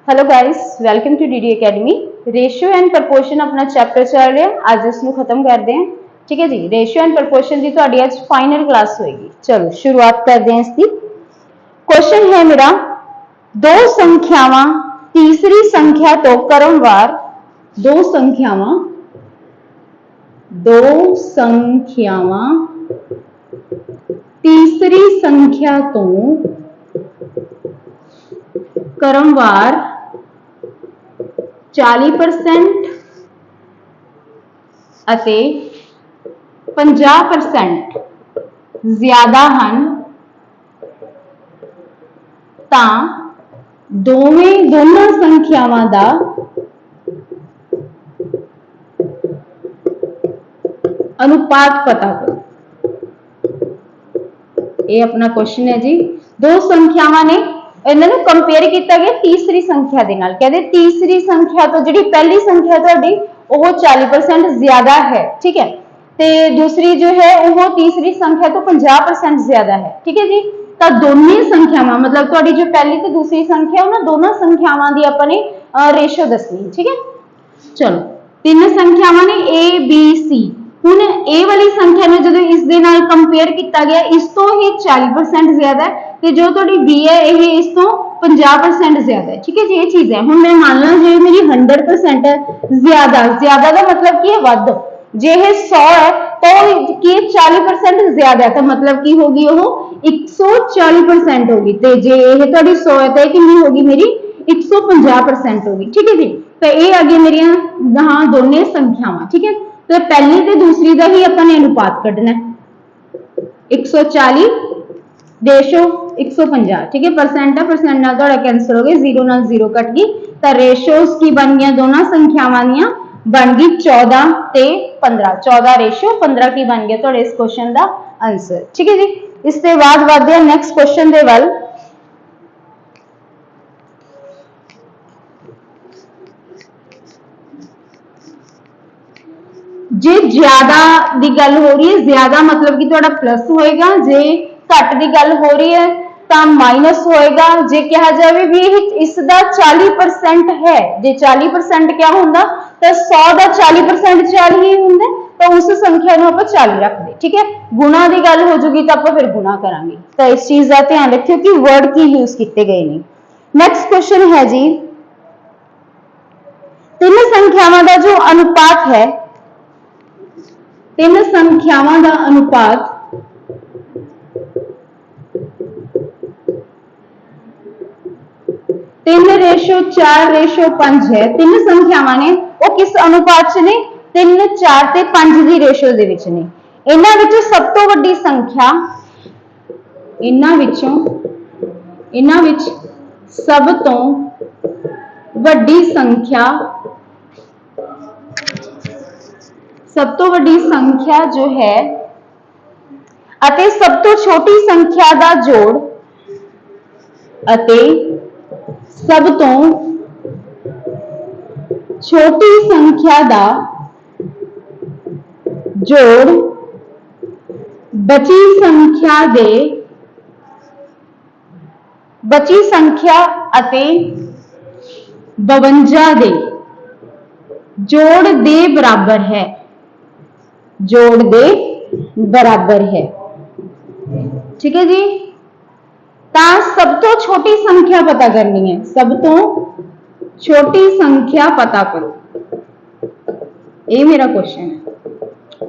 Hello guys, welcome to DD academy. Ratio and proportion अपना chapter चल रहा है, अज इसमें खत्म करते हैं। ठीक है जी। रेशियो एंड प्रपोर्शन की तुहाडी अज फाइनल क्लास होएगी। चलो शुरुआत करते हैं इसकी। क्वेश्चन है मेरा, दो संख्यावां तीसरी संख्या तो क्रमवार दो संख्यावां तीसरी संख्या तो क्रमवार 40% ਅਤੇ 50% ज्यादा ਹਨ ਤਾਂ ਦੋਨਾਂ ਸੰਖਿਆਵਾਂ ਦਾ अनुपात पता करो। ये अपना क्वेश्चन है जी। दो संख्यावां ने इन्होंने कंपेयर किया गया तीसरी संख्या के नाल। कहते तीसरी संख्या तो जी पहली संख्या तुहाडी वो 40% ज्यादा है। ठीक है। ते दूसरी जो है वो तीसरी संख्या तो 50% ज्यादा है। ठीक है जी। तो दोनों संख्यावां मतलब तुहाडी जो पहली तो दूसरी संख्या उन्होंने दोनों संख्यावां की अपने रेशो दसनी। ठीक है। चलो तीन संख्यावां ने ए बी सी। हुण ए वाली संख्या ने जो इस दे नाल कंपेयर किया गया इस तो ही 40% ज्यादा है ते जो तुहाडी बी है ये इस तो 50% ज्यादा है। ठीक है जी। ये चीज है। हुण मैं मान लो जो मेरी 100% है ज्यादा का मतलब की है वध। जे 100 है तो कि 40% ज्यादा है तो मतलब की होगी वो 140% होगी। ते जे ये तुहाडी 100 है तो कितनी होगी मेरी 150% होगी। ठीक है जी। तो ये आ गई मेरी हाँ दोनों संख्यावां। ठीक है। तो पहली ते दूसरी का ही अपन अनुपात कढ़ना है। 140 रेशो 150। ठीक है। परसेंट है, परसेंट नाल तुहाडा कैंसल हो गया, जीरो नाल जीरो कट गई तो रेशोस की बन गई दोनों संख्यावां दियां बन गई 14 ते 15। 14 रेशो 15 की बन गया तुहाडे इस क्वेश्चन का आंसर। ठीक है जी। इसके बाद बढ़ते हैं नैक्सट क्वेश्चन दे वल। जे ज्यादा की गल हो रही है, ज्यादा मतलब कि तुहाडा प्लस होएगा, जे घट की गल हो रही है तो माइनस होएगा। जे कहा जाए भी इसका 40% है, जे 40% क्या होंगे तो 100 का 40% 40 ही होंगे तो उस संख्या को आप 40 रख दे। ठीक है। गुणा की गल हो जाएगी तो आप फिर गुणा करांगे। तो इस चीज का ध्यान रखियो कि वर्ड की यूज किए गए नहीं। नैक्सट क्वेश्चन है जी, तीन संख्यावां का जो अनुपात है, तीन संख्यावां का अनुपात 3:4:5 है। तीन संख्यावां ने वो किस अनुपात च ने 3, 4 ते 5 की रेशो दे विच ने। इन्हां विचों सब तो वड्डी संख्या सब तो वड्डी संख्या सब तो वड्डी संख्या जो है अते सब तो छोटी संख्या का जोड़ अते सब तो छोटी संख्या का जोड़ बची संख्या अते 52 दे जोड़ दे बराबर है। जोड़ दे बराबर है। ठीक है जी। ता सब तो छोटी संख्या पता करनी है। सब तो छोटी संख्या पता करो, ये मेरा क्वेश्चन है।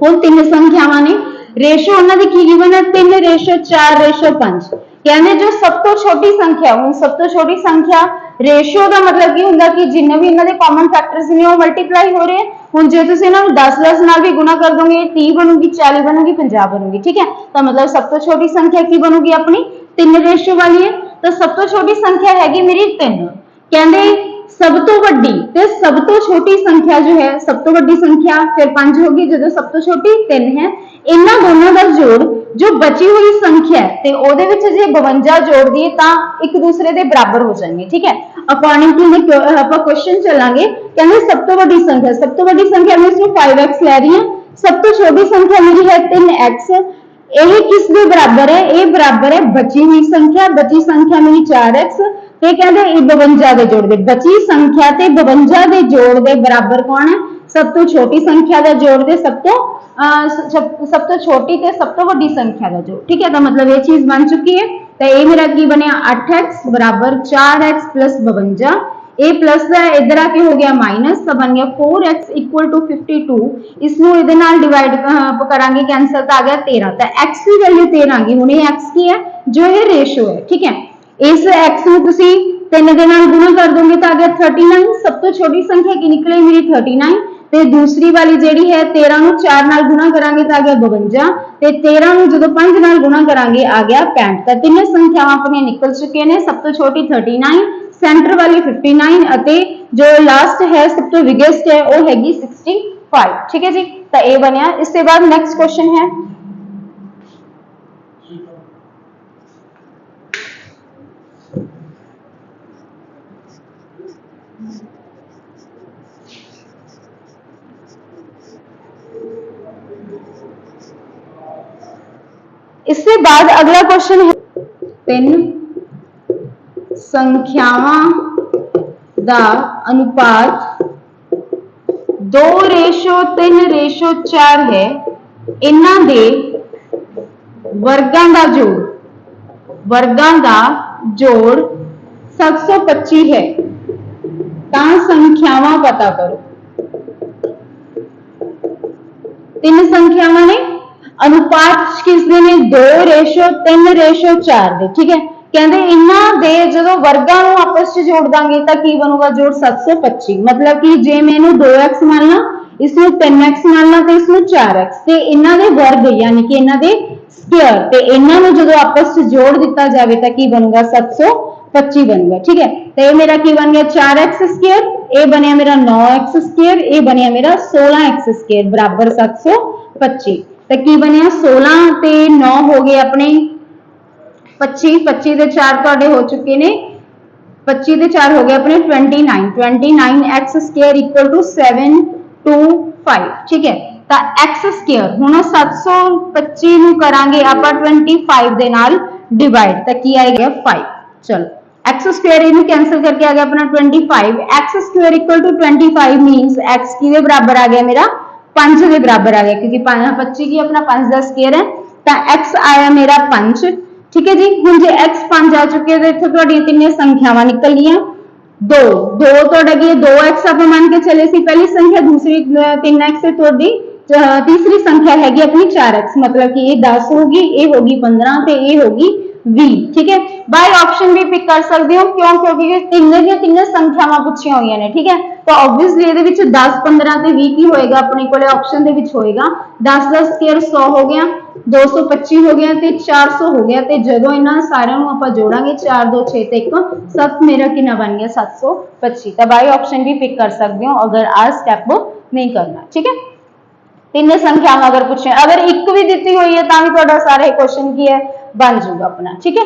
हुण तीन संख्यावां ने रेशो उन्होंने की गिवन है 3:4:5। कहने जो सब तो छोटी संख्या, हुण सब तो छोटी संख्या रेशो का मतलब की होंगे कि जिन्ने भी इन्होंने कॉमन फैक्टर्स ने वो मल्टीप्लाई हो रहे हैं। हुण जे तुसीं इन्हां नूं 10 नाल भी गुणा कर दोगे 30 बनूगी, 40 बनूगी, 50 बनूगी। ठीक है। तो मतलब सब तो छोटी संख्या की बनूगी अपनी 3 रेशो वाली है। तो सब तो छोटी संख्या हैगी मेरी 3। कहते सब तो वड्डी ते सब तो छोटी संख्या जो है, सब तो वड्डी संख्या फिर 5 होगी, जो सब तो छोटी 3 है। इन्हां दोनों का जोड़ जो बची हुई संख्या है ते ओदे विच जे 52 जोड़ दिए तां एक दूसरे के बराबर हो जाएंगे। ठीक है। अकॉर्डिंग टू आप क्वेश्चन चलांगे। कहते सब तो वड्डी संख्या मैं इसमें 5x लै रही हूं। सब तो छोटी संख्या मेरी है 3x। यह किस दे बराबर है? ये बराबर है बची हुई संख्या मेरी 4x ते कहते 52 के जोड़ दे बची संख्या ते 52 के जोड़ दे बराबर कौन है? सब तो छोटी संख्या का जोड़ दे सब तो छोटी ते सब तो वड्डी संख्या का जोड़। ठीक है, तो मतलब ये चीज बन चुकी है। तो ये मेरा की बनया 8x बराबर 4x प्लस 52, ए प्लस है इधर आके हो गया माइनस, तो बन गया 4x इक्वल टू 52। इसनों इहदे नाल डिवाइड करांगे, कैंसल तो आ गया 13। तो x की वैल्यू 13 आ गई। हुण ये x की है जो ये रेशो है। ठीक है, इस x ਨੂੰ ਤੁਸੀਂ 3 ਦੇ ਨਾਲ ਗੁਣਾ कर दोगे तो आ गया 39। सब तो छोटी संख्या की निकले मेरी 39, ਤੇ दूसरी वाली ਜਿਹੜੀ है 13 ਨੂੰ 4 ਨਾਲ गुणा करांगे तो आ गया 52, ਤੇ 13 ਨੂੰ ਜਦੋਂ 5 ਨਾਲ गुणा करांगे आ गया 65। ਤਾਂ ਤਿੰਨੇ ਸੰਖਿਆਵਾਂ ਆਪਣੀਆਂ ਨਿਕਲ ਚੁੱਕੀਆਂ ਨੇ। ਸਭ ਤੋਂ ਛੋਟੀ 39, सेंटर वाली 59 ਅਤੇ जो लास्ट है सब तो बिगेस्ट है वो हैगी 65। ठीक है जी, तो ये बनया। इसके बाद नेक्स्ट क्वेश्चन है इससे बाद अगला क्वेश्चन है 3 संख्यावां दा अनुपात 2:3:4 है। इन्हां दे वर्गां दा जोड़ 725 है। तां संख्यावां पता करो। 3 संख्यावां ने अनुपात किसने ने 2:3:4 दे। ठीक है, कहते इन्हां दे जदों वर्गां नूं आपस च जोड़ दांगे तां की बनूगा जोड़ 725। मतलब कि जे मैं इनू 2x मान ला, इसनू 3x मान ला ते इसनू 4x, ते इन्हां दे वर्ग यानी कि इन्हां दे स्क्वायर, ते इन्हां नूं जदों आपस च जोड़ दिता जावे तां की बनूगा 725 बनूगा। ठीक है, तो ये मेरा की बन गया 4x स्क्वायर, ये बनया मेरा 9x स्क्वायर, ये बनया मेरा 16x स्क्वायर बराबर 725। तो की बनया 16 ते 9 हो गए अपने 25, 25 के 4 ਤੁਹਾਡੇ हो चुके ने, 25 के 4 हो गए अपने 29, 29x स्क्वायर इक्वल टू 725। ठीक है, तो x स्क्वायर हुण 725 ਨੂੰ ਕਰਾਂਗੇ ਆਪਾਂ 25 ਦੇ ਨਾਲ डिवाइड, तो की आएगा 5। चलो x स्क्वायर इनू कैंसिल करके आ गया अपना 25। x square equal to 25 means x किसके बराबर आ गया मेरा 5 के बराबर आ गया, क्योंकि 25 की अपना 5 का स्क्वायर है, तो x आया मेरा 5। ठीक है जी, हुण जे x 5 आ चुके तो इत्थे तुहाडीआं तिन्ने संख्यावां निकल गईआं। 2 तुहाडा की 2x आप मान के चले सी पहली संख्या, दूसरी 3x है तुहाडी, तीसरी संख्या हैगी अपनी 4x, मतलब कि ये 10 होगी, ये होगी 15 ते ये होगी 20। ठीक है, बाय ऑप्शन भी पिक कर सकते हो, क्यों? क्योंकि तीन संख्यावां पूछियां हुई ने। ठीक है, तो ऑब्वियसली ये 10 15 ते 20 की होएगा अपने को ऑप्शन दे विच होएगा। 10 का स्क्वायर 100 हो गया, 225 हो गया ते 400 हो गया, ते जदों इन्हां सारिਆਂ ਨੂੰ ਆਪਾਂ जोड़ांगे 4 2 6 ते 1 7 मेरा कितना बन गया 725। तो बाय ऑप्शन भी पिक कर सकते हो अगर आ स्टेप नहीं करना। ठीक है, तीन संख्यावां अगर पूछे, अगर एक भी दी हुई है तो भी तुहाडा सारा क्वेश्चन की है बन जाऊगा अपना। ठीक है,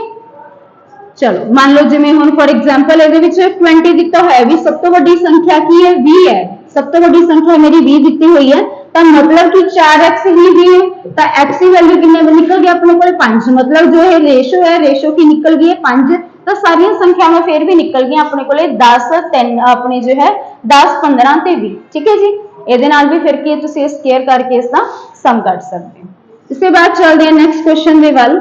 चलो मान लो जिवें हुण फॉर एग्जांपल इहदे विच 20 दिता होया भी सब तो वड्डी संख्या की है 20 है, सब तो वड्डी संख्या मेरी 20 दी हुई है, तो मतलब कि 4x ही 20 है, तो x की वैल्यू कितने निकल गया अपने को 5। मतलब जो है रेशो की निकल गई है 5। तो सारी संख्यावां फिर भी निकल गई अपने को 10 3 अपने जो है 10 15 ते 20। ठीक है जी, ਇਹਦੇ ਨਾਲ भी फिर की तुसीं स्क्वायर करके इसका सम कर सकते हो। इसके बाद चलते हैं नेक्स्ट क्वेश्चन ਦੇ ਵੱਲ।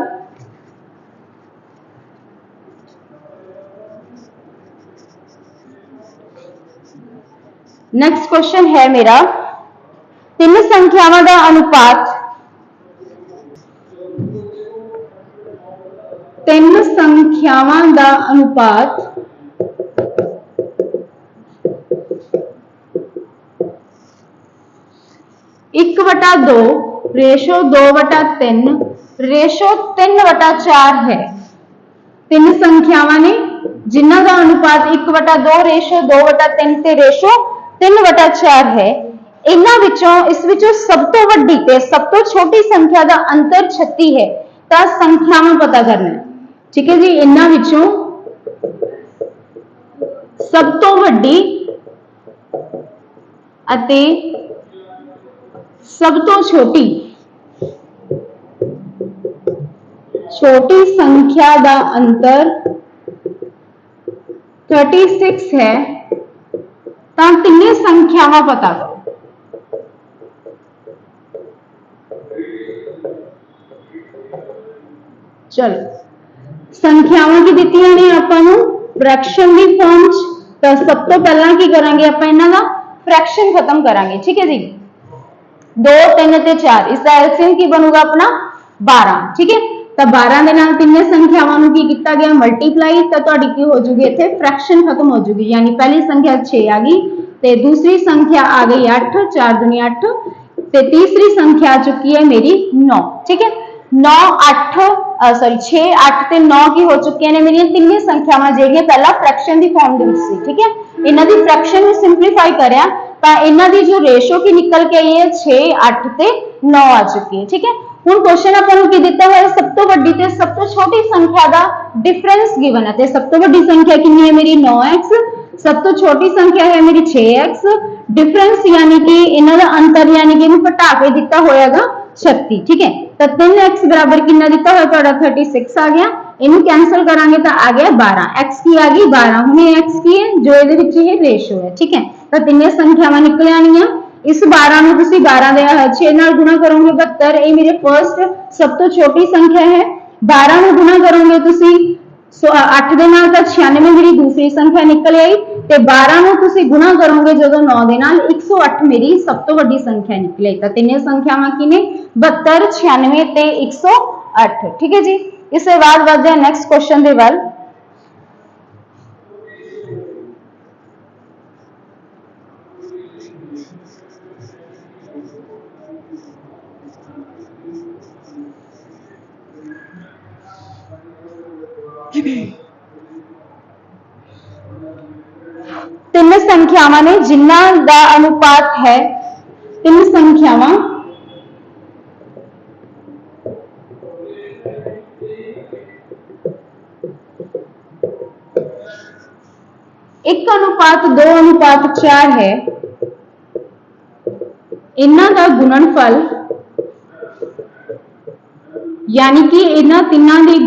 नेक्स्ट क्वेश्चन है मेरा 3 संख्यावां दा अनुपात 3 संख्यावां दा अनुपात 1/2 रेशो 2/3 रेशो 3/4 है। 3 संख्यावां ने जिन्हां दा अनुपात 1/2 रेशो 2/3 ते रेशो 3/4 है। इन्हां विचों इस विचों सब तो वड्डी ते सब तो छोटी संख्या का अंतर 36 है। तो संख्यावां पता करना है। ठीक है जी, इन्हां विचों सब तो वड्डी अते सब तो छोटी संख्या का अंतर 36 है तो तिन्ने संख्यावां पता करो। चलो संख्यावां की दित्तियां ने आपां नूं फ्रैक्शन दी फॉर्म च, तो सब तो पहला की करांगे आपां इन्हां दा फ्रैक्शन खत्म करांगे। ठीक है जी, 2 3 ते 4 इसका एलसीएम की बनूगा अपना 12। ठीक है, तो 12 दे नाल तिन्ने संख्यावां नूं की कीता गया मल्टीप्लाई, तो तुहाडी की हो जूगी इत्थे फ्रैक्शन खत्म हो जूगी, यानी पहली संख्या 6 आ गई ते दूसरी संख्या आ गई 8, 4 दूनी 8 ते तीसरी संख्या आ चुकी है मेरी 9। ठीक है, 9 8 सॉरी 6 8 ते 9 की हो चुकी ने मेरी तिन्ने संख्यावां जेहड़ियां पहला फ्रैक्शन दी फॉर्म दे विच सी। ठीक है, इन्हां दी फ्रैक्शन नूं सिंपलीफाई करया तो इन्हां दी जो रेशो की निकल के आई है 6 8 ते 9 आ चुकी है। ठीक है, हुण क्वेश्चन आपां नूं की दित्ता होया सब तो वड्डी ते सब तो छोटी संख्या दा डिफरेंस गिवन है, ते सब तो वड्डी संख्या कितनी है मेरी 9x, सब तो छोटी संख्या है मेरी 6x, डिफरेंस यानी कि इन्हां दा अंतर यानी कि इहनूं घटा के दित्ता होयागा 36। ठीक है, तो 3x बराबर कितना दिता हुआ तुहाडा 36 आ गया, इनू कैंसल करांगे तो आ गया 12, x की आ गई 12, हुण ये x की है जो इहदे विच ये रेशो है। ठीक है, तो तिन्ने संख्यावां निकल आनियां, इस 12 नूं तुसीं 12 दे 6 नाल गुणा करोगे 72, ये मेरे फर्स्ट सब तो छोटी संख्या है। 12 नूं गुणा करोगे तुसीं 8 दे नाल तां 96 मेरी दूसरी संख्या निकल आई, ते 12 नूं तुसीं गुणा करोगे जदों 9 दे नाल 108 मेरी सब तो वड्डी संख्या निकले। तो तिन्ने संख्यावां की ने 72 96 ते 108। ठीक है जी, इसके बाद बढ़ते हैं नेक्स्ट क्वेश्चन दे वल। तीन संख्यावां ने जिन्हां दा अनुपात है, तीन संख्यावां एक अनुपात 2 अनुपात 4 है, इन्हां दा गुणनफल यानी कि इन्हां तीनों दे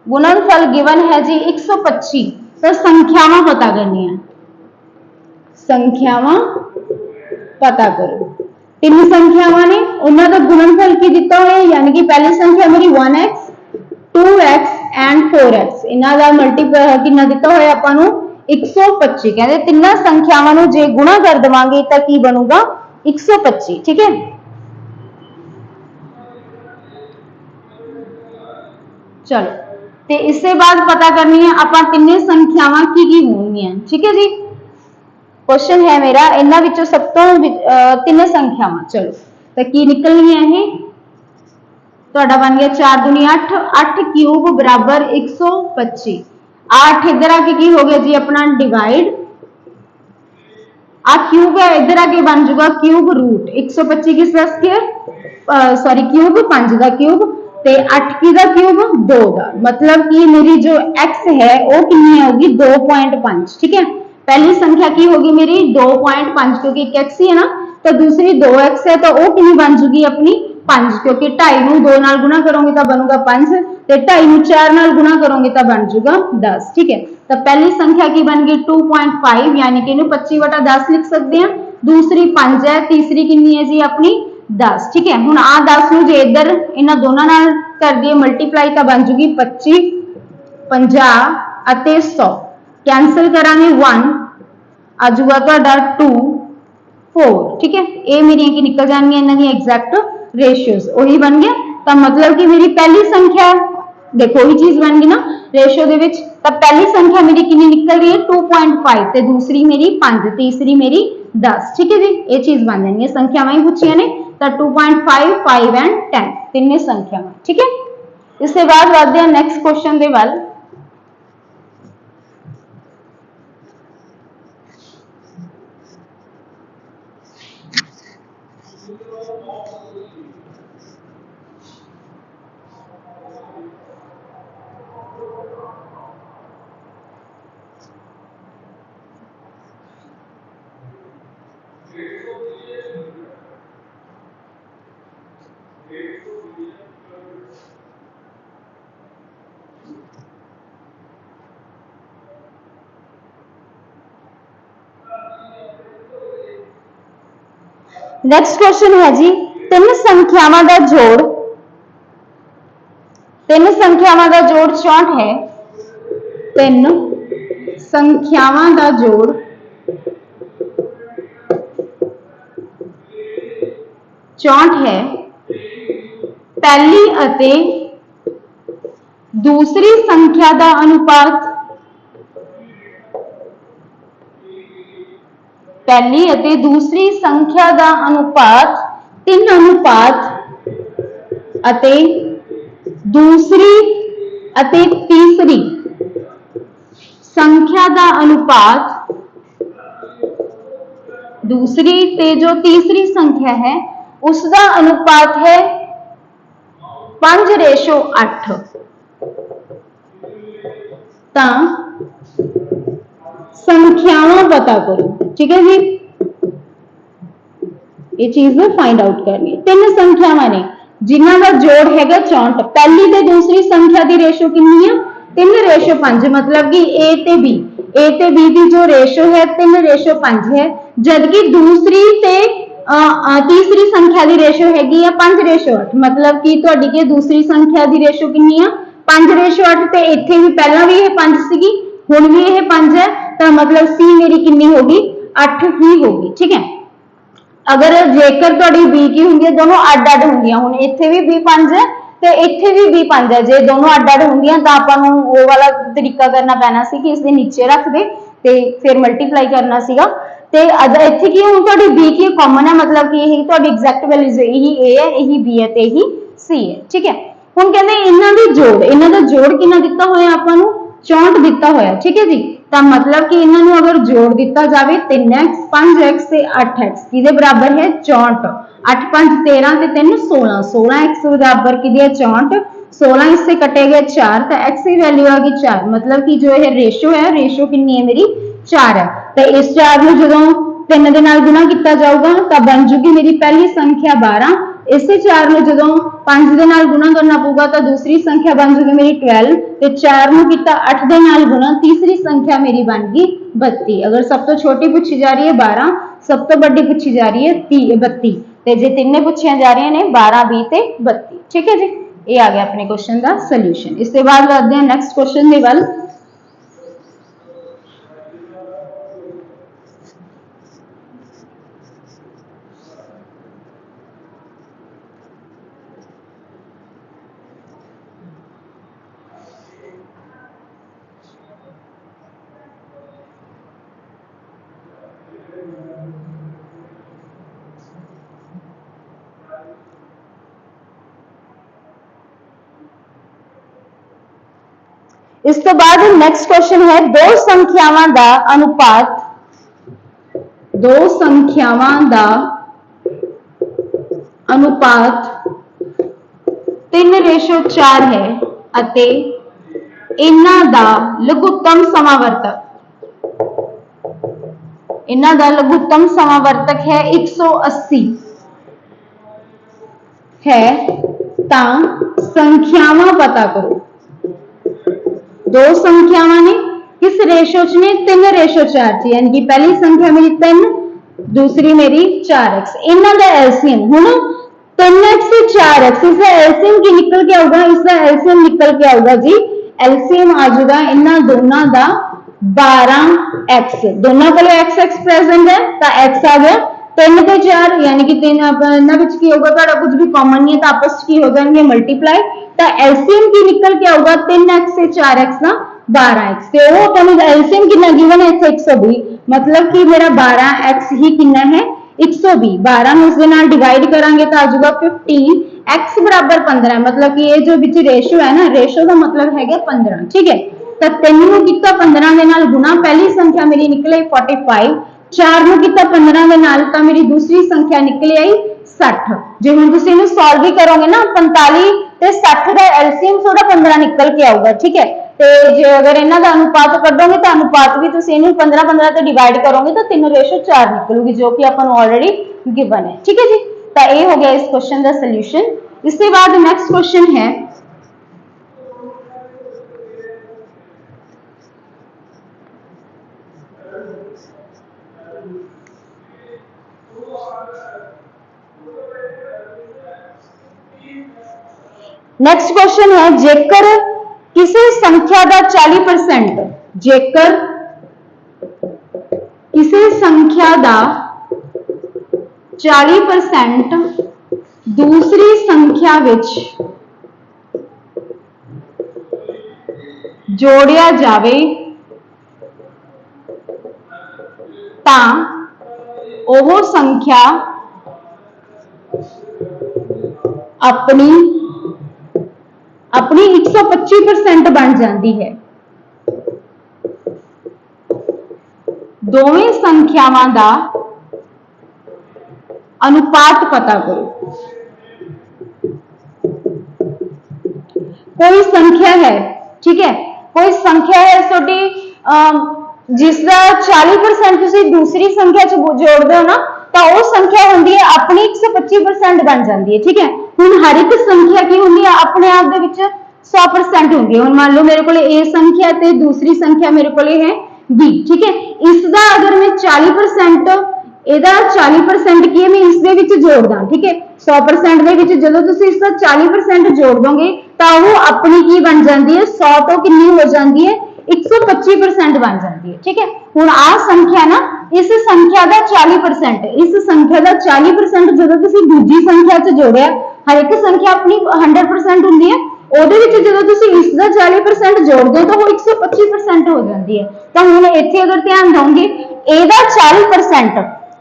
गुणनफल गिवन है जी 125। तो संख्यावां पता करनी है, संख्यावां पता करो। तीन संख्यावां ने उन्हां दा गुणनफल की दिता होया, यानी कि पहली संख्या मेरी 1x 2x एंड 4x, इन्हां दा मल्टीपल कितना दिता होया आपां नूं 125। कहते तीनों संख्यावां नूं जे गुणा कर देवांगे तो की बनूगा 125। ठीक है, चलो ते इससे बाद पता करनी है आपां तीनों संख्यावां की होंगियां। ठीक है जी, क्वेश्चन है मेरा इन्हां विचों सब तो तीन संख्यावां, चलो तो की निकलनियां है, तुहाडा बन गया 4 दूनी 8, 8 क्यूब बराबर 125। 8 इधर आके की हो गया जी अपना डिवाइड, आ क्यूब है इधर आके बन जाऊगा क्यूब रूट 125 किसका स्क्वायर सॉरी क्यूब 5 का क्यूब ते 8 की का क्यूब 2 का, मतलब कि मेरी जो x है वो कितनी होगी 2.5। ठीक है, पहली संख्या की होगी मेरी 2.5 क्योंकि एक x ही है ना, तो दूसरी 2x है तो वो कितनी बन जूगी अपनी 5, क्योंकि 2.5 नूं 2 नाल गुणा करोगे तो बनूगा 5 ते 2.5 नूं 4 नाल गुणा करोगे तो बन जूगा 10। ठीक है, तो पहली संख्या की बन गई 2.5 यानी कि 25/10 लिख सकते हैं, दूसरी 5 है, तीसरी कितनी है जी अपनी 10। ठीक है, हुण आ 10 नूं जे इधर इन्हां दोनों नाल कर दिए मल्टीप्लाई तो बन जूगी 25 50 ਅਤੇ 100, कैंसल करांगे 1 आ जूगा तुहाडा 2 4। ठीक है, ये मेरी की निकल जाएंगी इन्हां दी एग्जैक्ट रेशियोज, वही बन गया। तो मतलब कि मेरी पहली संख्या देखो वही चीज बन गई ना रेशियो दे विच, तो पहली संख्या मेरी कितनी निकल रही है 2.5 ते दूसरी मेरी 5, तीसरी मेरी 10। ठीक है जी, ये चीज बन जाएंगी, संख्यावां ही पूछिया ने तो 2.5 5 एंड 10 तीन संख्यावां। ठीक है, इसके बाद बढ़ते हैं नेक्स्ट क्वेश्चन दे वल। नेक्स्ट क्वेश्चन है जी, तीन संख्यावां का जोड़, तीन संख्यावां का जोड़ 64 है। तीन संख्यावां का जोड़ 64 है। पहली अते दूसरी संख्या का अनुपात, पहली अते दूसरी संख्या का अनुपात 3 अनुपात अते दूसरी अते तीसरी संख्या का अनुपात, दूसरी ते जो तीसरी संख्या है उसका अनुपात है 5:8। ता संख्यावां पता करो, ठीक है जी, ये चीज फाइंड आउट करनी है। तीन संख्यावां ने जिन्हां दा जोड़ हैगा 64, पहली ते दूसरी संख्या की रेशो कितनी है 3:5, मतलब कि ए ते बी की जो रेशो है 3:5 है, जबकि दूसरी ते तीसरी संख्या की रेशो हैगी है 5:8, मतलब कि तुहाडी के दूसरी संख्या की रेशो कितनी है 5:8, ते इत्थे भी पहला भी यह 5 सीगी, हुण भी यह 5 है, तो मतलब सी मेरी कितनी होगी 8 ही होगी, ठीक है। अगर जेकर तुहाडी बी की हुंदी है दोनों अड अड हुंदियां, हुण इत्थे भी बी 5 है ते इत्थे भी बी 5 है, जे दोनों अड अड हुंदियां तां आपां नूं ओह वाला तरीका करना पैना सी कि इसके नीचे रख दे ते फिर मल्टीप्लाई करना सीगा। ते इत्थे की हुण तुहाडी बी की कॉमन है, मतलब कि यही तुहाडी एग्जैक्ट वैल्यूज यही ए है, यही बी है ते यही सी है, ठीक है। हुण कहंदे इन्हां दा जोड़ कितना दित्ता होया आपां नूं 64 दित्ता होया, ठीक है जी। तो मतलब कि इन्हों अगर जोड़ दिता जाए 3x 5x से 8x किदे बराबर है 64, 8 5 13 ते 3 16, 16x बराबर किदे है 64, 16 इससे कटेगा 4 तो x की वैल्यू आ गई 4, मतलब कि जो ये रेशो है, रेशो कितनी है मेरी 4 है। तो इस 4 में जो 3 दे नाल गुणा किया जाऊगा तो बन जूगी मेरी पहली संख्या 12, इसे 4 में जो 5 दे नाल गुणा करना पऊगा तो दूसरी संख्या बन जूगी मेरी 12, ते 4 में किया 8 दे नाल गुणा, तीसरी संख्या मेरी बन गई 32। अगर सब तो छोटी पूछी जा रही है 12, सब तो बड़ी पूछी जा रही है 32, ते जे तिन्ने पूछिया जा रही ने 12 20 ते 32, ठीक है जी। ये आ गया अपने क्वेश्चन का सोल्यूशन। इसके बाद बढ़ते हैं नेक्स्ट क्वेश्चन के वाल। इस तो बाद नेक्स्ट क्वेश्चन है, दो संख्यावां दा अनुपात, दो संख्यावां दा अनुपात 3:4 है अते इन्हां दा लघुत्तम समावर्तक, इन्हां दा लघुत्तम समावर्तक है 180 है, ता संख्यावां पता करो। दो संख्यावां ने किस रेशो च ने 3:4 च, यानी कि पहली संख्या मेरी 3, दूसरी मेरी 4x, इन्हां दा एलसीएम हुण 3x से 4x, इसका एलसीएम की निकल के आऊगा, इसका एलसीएम निकल के आऊगा जी, एलसीएम आ जाएगा इन्हां दोनों दा 12x, दोनों को x x प्रेजेंट है तो x आ गया 3 ते 4, यानी कि 3 इन्हां विच की होगा तुहाडा कुछ भी कॉमन नहीं है तो आपस की हो जाएंगे मल्टीप्लाई, तो एलसीएम की निकल के आऊगा 3x से 4x ना 12x, ते वो अपना एलसीएम कितना गिवन है 120, मतलब कि मेरा 12x ही कितना है 120, 12 में इसके नाल डिवाइड करांगे तो आ जाएगा 15, x बराबर 15, मतलब कि ये जो बीच रेशो है ना, रेशो का मतलब है 15, ठीक है। तो 3 ਨੂੰ ਕੀਤਾ 15 ਦੇ ਨਾਲ गुणा, पहली संख्या मेरी निकले 45, 4 ਨੂੰ ਕੀਤਾ 15 ਦੇ ਨਾਲ ਤਾਂ मेरी दूसरी संख्या निकल आई 60। ਜੇ ਹੁਣ ਤੁਸੀਂ ਇਹਨੂੰ ਸੋਲਵ ਵੀ ਕਰੋਗੇ ਨਾ 45 ਤੇ 60 ਦਾ ਐਲਸੀਐਮ ਤੁਹਾਡਾ 15 ਨਿਕਲ ਕੇ ਆਊਗਾ, ठीक है। ਤੇ ਜੇ ਅਗਰ ਇਹਨਾਂ ਦਾ ਅਨੁਪਾਤ ਕੱਢੋਗੇ ਤਾਂ ਅਨੁਪਾਤ ਵੀ ਤੁਸੀਂ ਇਹਨੂੰ 15 15 ਤੇ ਡਿਵਾਈਡ ਕਰੋਗੇ ਤਾਂ 3:4 ਨਿਕਲੂਗੀ, जो कि अपन ऑलरेडी गिवन है, ठीक है जी। तो ये हो गया इस क्वेश्चन का सोल्यूशन। इसके बाद नेक्स्ट क्वेश्चन है, नेक्स्ट क्वेश्चन है, जेकर किसी संख्या का 40%, जेकर किसी संख्या का 40% दूसरी संख्या विच जोड़िया जावे तां ओह संख्या अपनी अपनी 125% बन जाती है। दोवें संख्यावां दा अनुपात पता करो। कोई संख्या है, ठीक है, कोई संख्या है छोटी जिसका 40% तुसी दूसरी संख्या च जोड़ दो ना तो वो संख्या होंदी है अपनी 125% बन जाती है। ठीक है, हुण हर एक संख्या की होंदी है अपने आप दे विच 100% होंदी है। हुण मान लो मेरे को ए संख्या ते दूसरी संख्या मेरे को है बी, ठीक है, इसका अगर मैं 40% ਇਹਦਾ 40% ਕੀ ਹੈ मैं इसदे विच जोड़ ਦਾਂ, ठीक है, 100% ਦੇ ਵਿੱਚ ਜਦੋਂ ਤੁਸੀਂ इसका 40% जोड़ दोगे ਤਾਂ ਉਹ ਆਪਣੀ ਕੀ ਬਣ ਜਾਂਦੀ ਹੈ 100 ਤੋਂ ਕਿੰਨੀ ਹੋ ਜਾਂਦੀ ਹੈ 125% बन जाती है। ठीक है, हुण आ संख्या ना इस संख्या का 40%, इस संख्या का 40% जो तुसी दूजी संख्या च जोड़िया, हर एक संख्या अपनी 100% होंदी है, ਉਹਦੇ ਵਿੱਚ ਜਦੋਂ ਤੁਸੀਂ ਇਸ ਦਾ 40% ਜੋੜਦੇ ਹੋ ਤਾਂ ਉਹ 125% ਹੋ ਜਾਂਦੀ ਹੈ। ਤਾਂ ਹੁਣ ਇੱਥੇ ਅਗਰ ਧਿਆਨ ਦਿਓਗੇ ਇਹਦਾ 40%,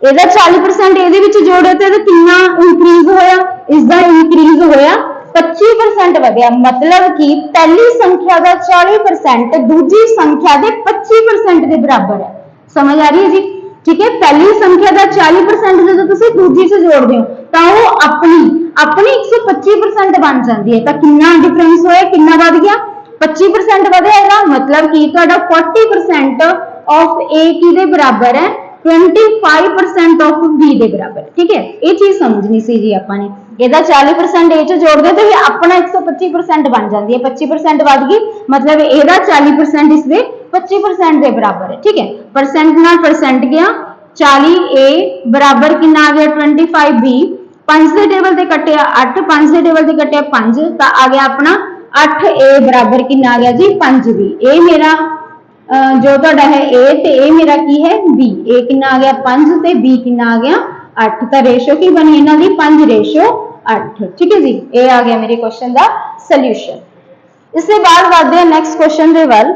ਇਹਦਾ 40% ਇਹਦੇ ਵਿੱਚ ਜੋੜਿਆ ਤੇ ਇਹਦਾ ਕਿੰਨਾ ਇੰਕਰੀਜ਼ ਹੋਇਆ, ਇਸ ਦਾ ਇੰਕਰੀਜ਼ ਹੋਇਆ 25% ਵਧਿਆ। मतलब कि पहली संख्या का 40% दूजी संख्या के 25% के बराबर है। समझ आ रही है जी? ठीक है, पहली संख्या का 40% जो तुसी दूजी से जोड़ते हो तो वो अपनी अपनी 125% बन जाती है। तो कितना डिफरेंस होया, कितना बढ़ गया 25% बढ़ेगा। मतलब कि तुहाडा 40% ऑफ ए किहदे बराबर है 25% ऑफ बी के बराबर। ठीक है, ये चीज समझनी सी जी आपां ने। ਇਹਦਾ 40% ਇਹ ਚ ਜੋੜਦੇ ਤੇ ਆਪਣਾ 125% ਬਣ ਜਾਂਦੀ ਹੈ, 25% ਵੱਧ ਗਈ, मतलब ਇਹਦਾ 40% इसਦੇ 25% ਦੇ ਬਰਾबर है। ठीक है, परसेंट ਨਾਲ परसेंट गया, 40 ए बराबर कितना आ गया 25 बी, 5 ਦੇ ਟੇਬਲ ਤੇ ਕੱਟਿਆ 8, 5 ਦੇ ਟੇਬਲ ਤੇ ਕੱਟਿਆ 5 ਤਾਂ ਆ ਗਿਆ ਆਪਣਾ 8 ए बराबर कितना आ गया जी 5 बी। ਇਹ ਮੇਰਾ जो ਤੁਹਾਡਾ है ए ਤੇ ਇਹ ਮੇਰਾ ਕੀ है बी, ए कितना आ गया 5 ਤੇ बी कितना आ गया 8, ਤਾਂ ਰੇਸ਼ੋ ਕੀ ਬਣੀ ਇਹਨਾਂ ਦੀ 5:8। ठीक है जी, ये आ गया मेरे क्वेश्चन का सॉल्यूशन। इसके बाद बढ़ते हैं नेक्स्ट क्वेश्चन के वाल।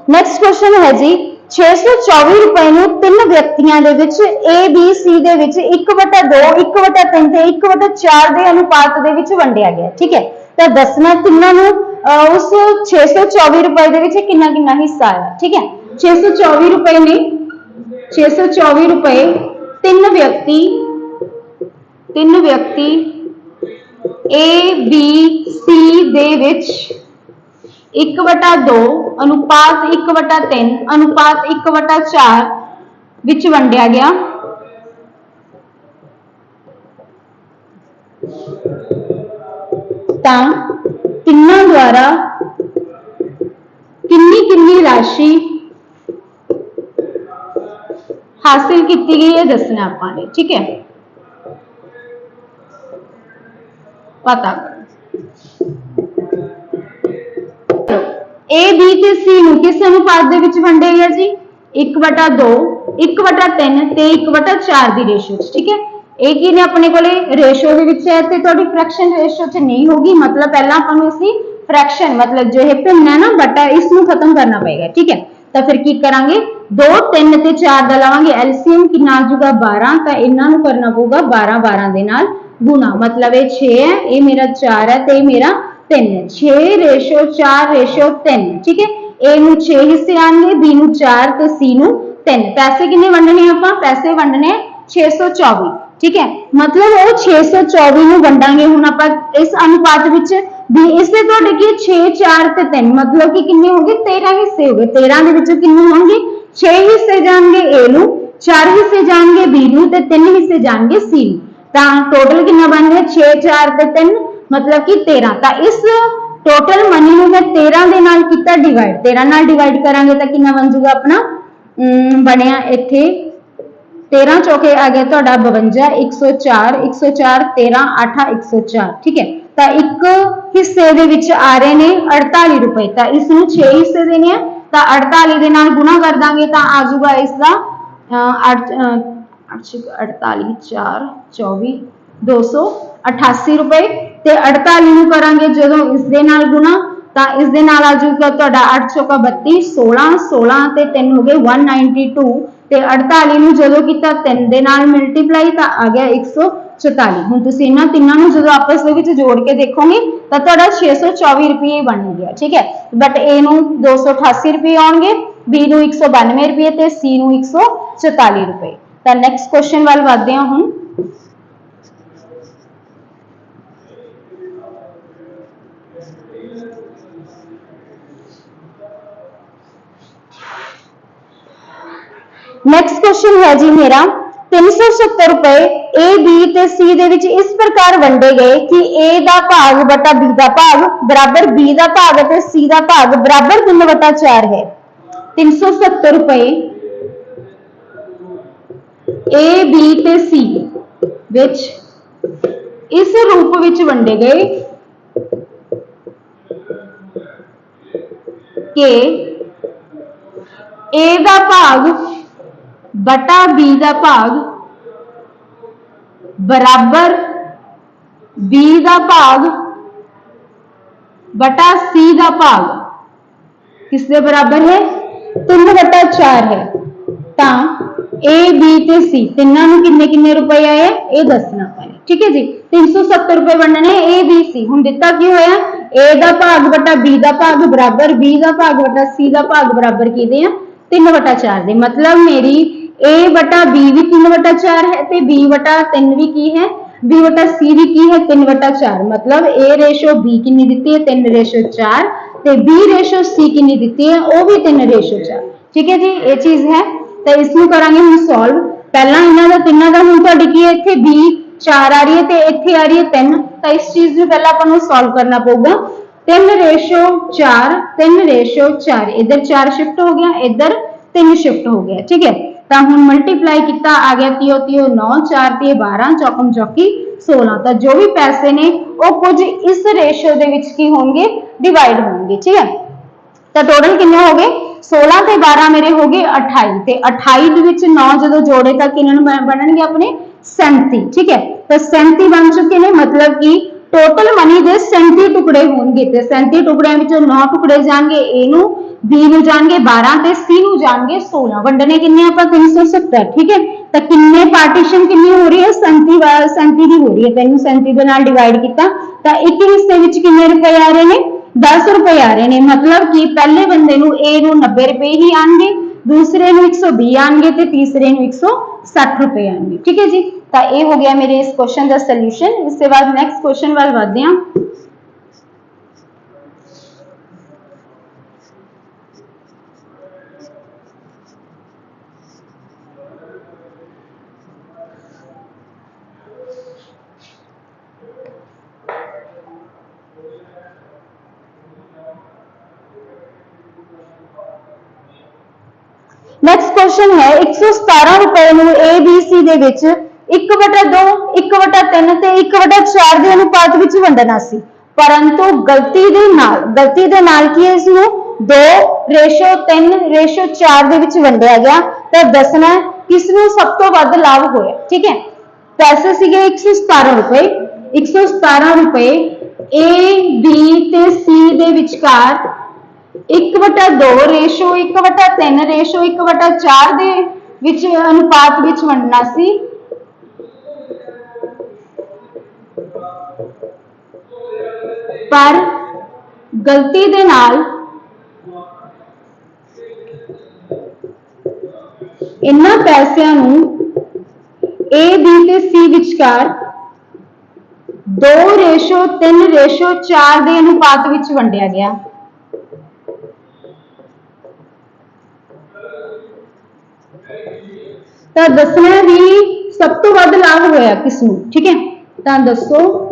नेक्स्ट क्वेश्चन है जी 624 रुपए ਨੂੰ ਤਿੰਨ ਵਿਅਕਤੀਆਂ ਦੇ ਵਿੱਚ A B C ਦੇ ਵਿੱਚ 1/2 1/3 ਤੇ 1/4 ਦੇ ਅਨੁਪਾਤ ਦੇ ਵਿੱਚ ਵੰਡਿਆ ਗਿਆ। ਠੀਕ ਹੈ, ਤਾਂ ਦੱਸਣਾ ਤਿੰਨਾਂ ਨੂੰ ਉਸ 624 ਰੁਪਏ ਦੇ ਵਿੱਚ ਕਿੰਨਾ ਕਿੰਨਾ ਹਿੱਸਾ ਆਇਆ। ਠੀਕ ਹੈ, 624 ਰੁਪਏ ਨੇ 624 ਰੁਪਏ ਤਿੰਨ ਵਿਅਕਤੀ A B C ਦੇ ਵਿੱਚ 1/2 अनुपात 1/3 अनुपात 1/4 विच वंडिया गया। तां तिन्हां द्वारा किन्नी किन्नी राशि हासिल की गई है दसना आपां ने। ठीक है, पता ए बी ते सी नूं किस अनुपात दे विच वंडे गया जी 1/2 1/3 ते 1/4 दी रेशो। ठीक है, ए की ने अपने कोले रेशो दे विच है ते तुहाडी फ्रैक्शन रेशो च नहीं होगी। मतलब पहला आपां नूं इसी फ्रैक्शन मतलब जो है भिन्न है ना बटा इस नूं खत्म करना पएगा। ठीक है, तो फिर की करांगे 2 3 ते 4 दा लावांगे एलसीएम कितना आ जाऊगा 12, तो इन्हां नूं करना पऊगा 12 12 दे नाल गुणा। मतलब ये 6 है, ये मेरा 4 है ते मेरा 3 है। 6:4:3। ठीक है, ए नूं 6 हिस्से आएंगे, बी नूं 4 ते सी नूं 3। पैसे किन्ने वंडने आपां, पैसे वंडने 624। ठीक है, मतलब वो 624 नूं वंडांगे हुण आपां इस अनुपात विच भी इससे तुहाडे की 6 4 ते 3 मतलब कि किन्ने हो गए 13 हिस्से हो गए। 13 दे विचों किन्ने होणगे 6 हिस्से जाणगे ए नूं, 4 हिस्से जाणगे बी नूं ते 3 हिस्से जाणगे सी नूं। तां टोटल कितना बन गया 6 4 ते 3 मतलब कि 13। तो इस टोटल मनी ਨੂੰ मैं 13 ਦੇ ਨਾਲ ਕੀਤਾ ਡਿਵਾਈਡ 13 ਨਾਲ ਡਿਵਾਈਡ ਕਰਾਂਗੇ ਤਾਂ ਕਿੰਨਾ ਬਣ ਜਾਊਗਾ ਆਪਣਾ ਬਣਿਆ ਇੱਥੇ 13 ਚੌਕੇ ਆ ਗਿਆ ਤੁਹਾਡਾ 52 104 104 13 8 104 ठीक है ਤਾਂ ਇੱਕ ਹਿੱਸੇ ਦੇ ਵਿੱਚ ਆ ਰਹੇ ਨੇ 48 ਰੁਪਏ ਤਾਂ ਇਸ ਨੂੰ 6 ਹਿੱਸੇ ਦੇਣੇ ਆ ਤਾਂ 48 ਦੇ ਨਾਲ ਗੁਣਾ ਕਰ ਦਾਂਗੇ ਤਾਂ ਆ ਜਾਊਗਾ ਇਸ ਦਾ 48 4 24 288 रुपए ਤੇ 48 ਨੂੰ ਕਰਾਂਗੇ ਜਦੋਂ ਇਸ ਦੇ ਨਾਲ ਗੁਣਾ ਤਾਂ ਇਸ ਦੇ ਨਾਲ ਆ ਜਾਊਗਾ ਤੁਹਾਡਾ 8 ਚੌਕਾ 32 16 16 ਤੇ 3 ਹੋ ਗਏ 192 ਤੇ 48 ਨੂੰ ਜਦੋਂ ਕੀਤਾ 3 ਦੇ ਨਾਲ ਮਲਟੀਪਲਾਈ ਤਾਂ ਆ ਗਿਆ 144 ਹੁਣ ਤੁਸੀਂ ਇਹਨਾਂ ਤਿੰਨਾਂ ਨੂੰ ਜਦੋਂ ਆਪਸ ਦੇ ਵਿੱਚ ਜੋੜ ਕੇ ਦੇਖੋਗੇ ਤਾਂ ਤੁਹਾਡਾ 624 ਰੁਪਏ ਬਣ ਗਿਆ ਠੀਕ ਹੈ ਬਟ A ਨੂੰ 288 ਰੁਪਏ ਆਉਣਗੇ B ਨੂੰ 192 ਰੁਪਏ ਤੇ C ਨੂੰ 144 ਰੁਪਏ ਤਾਂ ਨੈਕਸਟ ਕੁਐਸਚਨ ਵੱਲ ਵਧਦੇ ਹਾਂ ਹੁਣ नेक्स्ट क्वेश्चन है जी मेरा 370 रुपए ए बी ते सी दे विच इस प्रकार वंडे गए कि ए दा भाग बटा बी दा भाग बराबर बी दा भाग ते सी दा भाग बराबर 3/4 है 370 रुपए ए बी ते सी विच इस रूप विच वंडे गए कि ए दा भाग बटा बी दा भाग बराबर बी दा भाग बटा सी दा भाग किसके बराबर है 3/4 है ता ए बी ते सी तिन्ना नूं किन्ने किन्ने रुपए आए ये दसना पैना ठीक है जी 370 रुपए बनने ए बी सी हुण दिता की होया ए दा भाग बटा बी दा भाग बराबर बी दा भाग बटा सी दा भाग बराबर किहदे आ 3/4 दे मतलब मेरी A बटा B भी 3/4 है ते B बटा 3 भी की है B बटा C भी की है 3/4 मतलब A रेशो B कितनी दी है 3/4 ते B रेशो C कितनी दी है वो भी 3/4 ठीक है जी ये चीज है तो इसमें करांगे हम सॉल्व पहला इन्हां दा तिन्हां दा हुण तुहाडी की है इत्थे B 4 आ रही है ते इत्थे आ रही है 3 तो इस चीज ਨੂੰ ਪਹਿਲਾਂ ਆਪਾਂ ਨੂੰ ਸੋਲਵ ਕਰਨਾ ਪਊਗਾ 3/4 3/4 इधर 4 शिफ्ट हो गया इधर 3 शिफ्ट हो गया ठीक है ਤਾਂ ਹੁਣ ਮਲਟੀਪਲਾਈ ਕੀਤਾ ਆ ਗਿਆ 3 9 4 ਤੇ 12 ਚੌਕਮ ਚੌਕੀ 16 ਤਾਂ ਜੋ ਵੀ ਪੈਸੇ ਨੇ ਉਹ ਕੁਝ ਇਸ ਰੇਸ਼ੋ ਦੇ ਵਿੱਚ ਕੀ ਹੋਣਗੇ ਡਿਵਾਈਡ ਹੋਣਗੇ ਠੀਕ ਹੈ ਤਾਂ ਟੋਟਲ ਕਿੰਨੇ ਹੋ ਗਏ 16 ਤੇ 12 ਮੇਰੇ ਹੋ ਗਏ 28 ਤੇ 28 ਦੇ ਵਿੱਚ 9 ਜਦੋਂ ਜੋੜੇ ਤਾਂ ਕਿੰਨੇ ਬਣਨਗੇ ਆਪਣੇ 37 ठीक है ਤਾਂ 37 ਬਣ ਚੁੱਕੇ ਨੇ ਮਤਲਬ ਕਿ टोटल मनी दे 37 टुकड़े होंगे ते 37 टुकड़ियां विचों 9 टुकड़े जाएंगे ए नु बी नु जाएंगे 12 ते सी नु जाएंगे 16 वंडने किन्ने आपा 370 ठीक है तो किन्ने पार्टीशन किन्नी हो रही है 37 दी हो रही है तैनू 37 दे नाल डिवाइड कीता तो एक हिस्से विच किन्ने रुपए आ रहे ने 10 रुपए आ रहे ने मतलब कि पहले बंदे नु ए नु 90 रुपए ही आएंगे दूसरे नु 120 आएंगे ते तीसरे नु 160 रुपए आएंगे ठीक है जी तो ये हो गया मेरे इस क्वेश्चन का सॉल्यूशन इसके बाद नेक्स्ट क्वेश्चन वाल बढ़ते हैं नेक्स्ट क्वेश्चन है 117 रुपए नु ए बी सी दे विच 1/2 1/3 ਤੇ 1/4 ਦੇ ਅਨੁਪਾਤ ਵਿੱਚ ਵੰਡਣਾ ਸੀ ਪਰੰਤੂ ਗਲਤੀ ਦੇ ਨਾਲ ਕੀ ਇਸ ਨੂੰ 2:3:4 ਦੇ ਵਿੱਚ ਵੰਡਿਆ ਗਿਆ ਤਾਂ ਦੱਸਣਾ ਕਿਸ ਨੂੰ ਸਭ ਤੋਂ ਵੱਧ ਲਾਭ ਹੋਇਆ ਠੀਕ ਹੈ ਪੈਸੇ ਸੀਗੇ 117 ਰੁਪਏ A B ਤੇ C ਦੇ ਵਿਚਕਾਰ 1/2 ਰੇਸ਼ੋ 1/3 ਰੇਸ਼ੋ 1/4 ਦੇ ਵਿੱਚ ਅਨੁਪਾਤ ਵਿੱਚ ਵੰਡਣਾ ਸੀ पर गलती दे नाल इन्हां पैसिਆਂ ਨੂੰ A B ਤੇ C ਵਿਚਕਾਰ 2:3:4 ਦੇ ਅਨੁਪਾਤ ਵਿੱਚ ਵੰਡਿਆ ਗਿਆ ਤਾਂ ਦੱਸਣਾ ਵੀ ਸਭ ਤੋਂ ਵੱਧ ਲਾਭ ਹੋਇਆ ਕਿਸ ਨੂੰ ਠੀਕ ਹੈ ਤਾਂ ਦੱਸੋ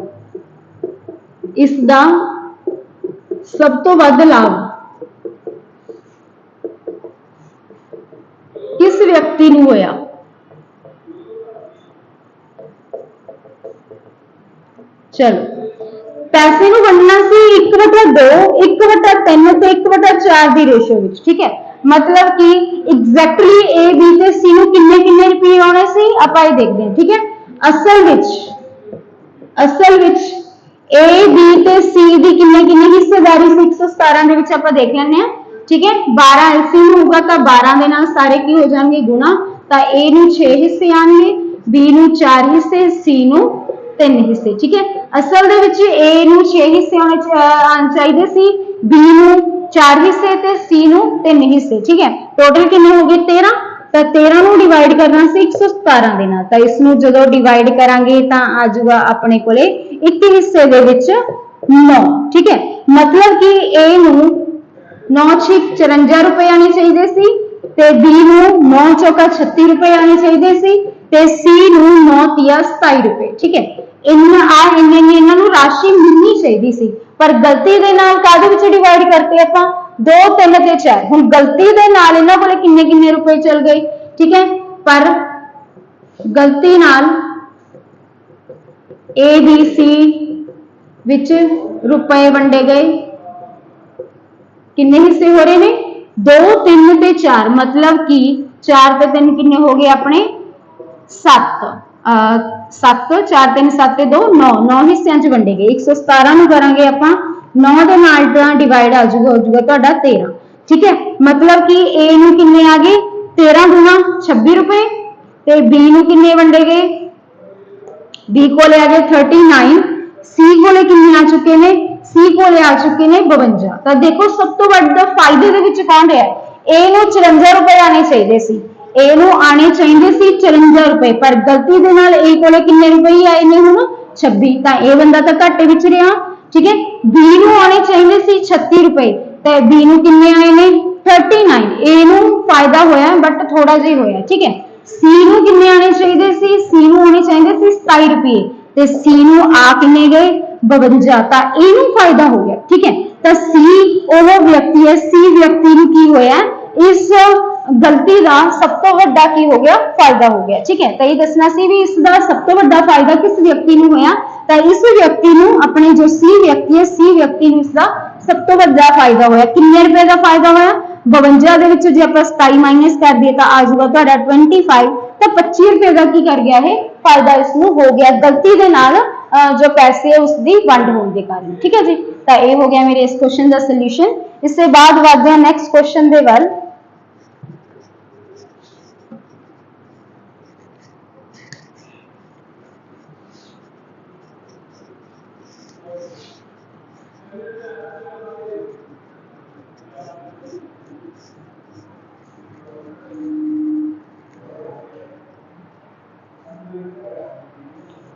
इसका सब तो वध लाभ किस व्यक्ति नूं होया? चलो पैसे नूं वंडना सी 1/2 1/3 ते 1/4 दी रेशो विच, ठीक है। मतलब कि एग्जैक्टली ए बी ते सी नूं किन्ने किन्ने रुपए आने सी आपां ये देखदे हां, ठीक है। असल विच ए बी ते सी दी किन्ने किन्ने हिस्सेदारी सी 117 दे विच आपां देख लैंदे हां, ठीक है। 12 एलसीएम होगा तो 12 दे नाल सारे की हो जाएंगे गुणा, तो ए नूं 6 हिस्से आएंगे, बी नूं 4 हिस्से, सी नूं 3 हिस्से, ठीक है। असल दे विच ए नूं 6 हिस्से आने चाहिए सी, बी नूं 4 हिस्से ते सी नूं 3 हिस्से, ठीक है। टोटल किन्ने हो गए 13, तो 13 नूं डिवाइड करना सी 117 दे नाल, तो इस नूं जदों डिवाइड करांगे तो आ जाऊगा अपने कोले एक हिस्से दे विच 9, ठीक है। मतलब कि ए नूं 9 6 54 रुपए आने चाहिए सी, ते बी नूं 9 चौका 36 रुपए आने चाहिए सी, ते सी नूं 9 तिया 27 रुपए, ठीक है। इन्हां नूं राशि मिलनी चाहिए सी, पर गलती दे नाल काहदे विच डिवाइड करते आपां 2 3 ते 4। हुण गलती दे नाल इन्हां कोले किन्ने किन्ने रुपए चल गए, ठीक है। पर गलती नाल ए बी सी विच रुपए वंडे गए, किन्ने हिस्से हो रहे ने 2 3 ते 4, मतलब कि 4 ते 3 किन्ने हो गए अपने 7 7 4 3 7 ते 2 9 9 हिस्सों च वंडे गए। 117 नूं करांगे आपां 9 दे नाल डिवाइड आ जाऊगा, हो जाऊगा तुहाडा 13, ठीक है। मतलब कि ए नूं किन्ने आ गए 13 गुणा 26 रुपए, ते बी नूं किन्ने वंडे गए, बी कोले आ गए 39, सी कोले किन्ने आ चुके ने, सी कोले आ चुके ने 52। तो देखो सब तो वड्डा फायदे दे विच कौन रहा, ए नूं 54 रुपए आने चाहिए सी, ए नूं आने चाहिए सी 54 रुपए, पर गलती दे नाल ए कोले किन्ने रुपए आए ने हुण 26, तो ए बंदा तो घाटे विच रहा, ठीक है। बी नूं आने चाहिए सी 36 रुपए, तो बी नूं किन्ने आए ने 39, ए नूं फायदा होया बट थोड़ा जिहा होया, ठीक है। सी नूं किन्ने आने चाहिए सी, सी नूं आने चाहिए सी 27 रुपए, ते सी नूं आ किन्ने गए 52, तो इनू फायदा हो गया, ठीक है। तो सी वो व्यक्ति है, सी व्यक्ति नूं की होया इस गलती का सब तो वड्डा की हो गया फायदा हो गया, ठीक है। तो ये दसना सी भी इसका सब तो वड्डा फायदा किस व्यक्ति नूं होया, तो इस व्यक्ति नूं अपने जो सी व्यक्ति है, सी व्यक्ति नूं इसका सब तो वड्डा फायदा होया। किन्ने रुपए का फायदा होया 52 दे विच जे आपां 27 माइनस कर दिए तो आ जाऊगा तुहाडा 25, तो 25 रुपए का की कर गया है फायदा इसनूं हो गया गलती दे नाल जो पैसे है उसकी वंड होने के कारण, ठीक है जी। तो ये हो गया मेरे इस क्वेश्चन का सोल्यूशन। इससे बाद बढ़ते हैं नेक्स्ट क्वेश्चन दे वल।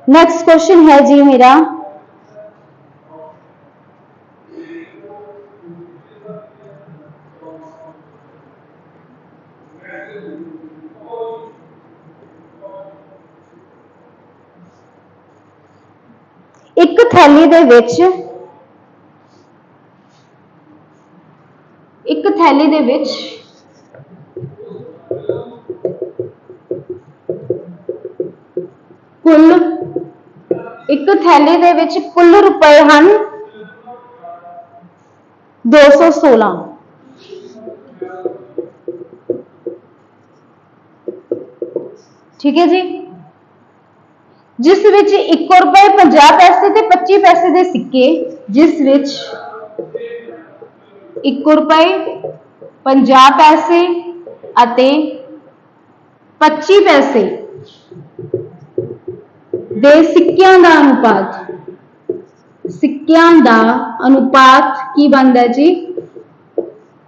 नेक्स्ट क्वेश्चन है जी मेरा एक थैली दे विच कुल एक थैली दे विच कुल रुपए हैं 216, ठीक है जी। जिस विच 1 रुपए 50 पैसे ते 25 पैसे दे सिक्के, जिस विच 1 रुपए 50 पैसे अते 25 पैसे दे सिक्कियां दा अनुपात की बनता है जी,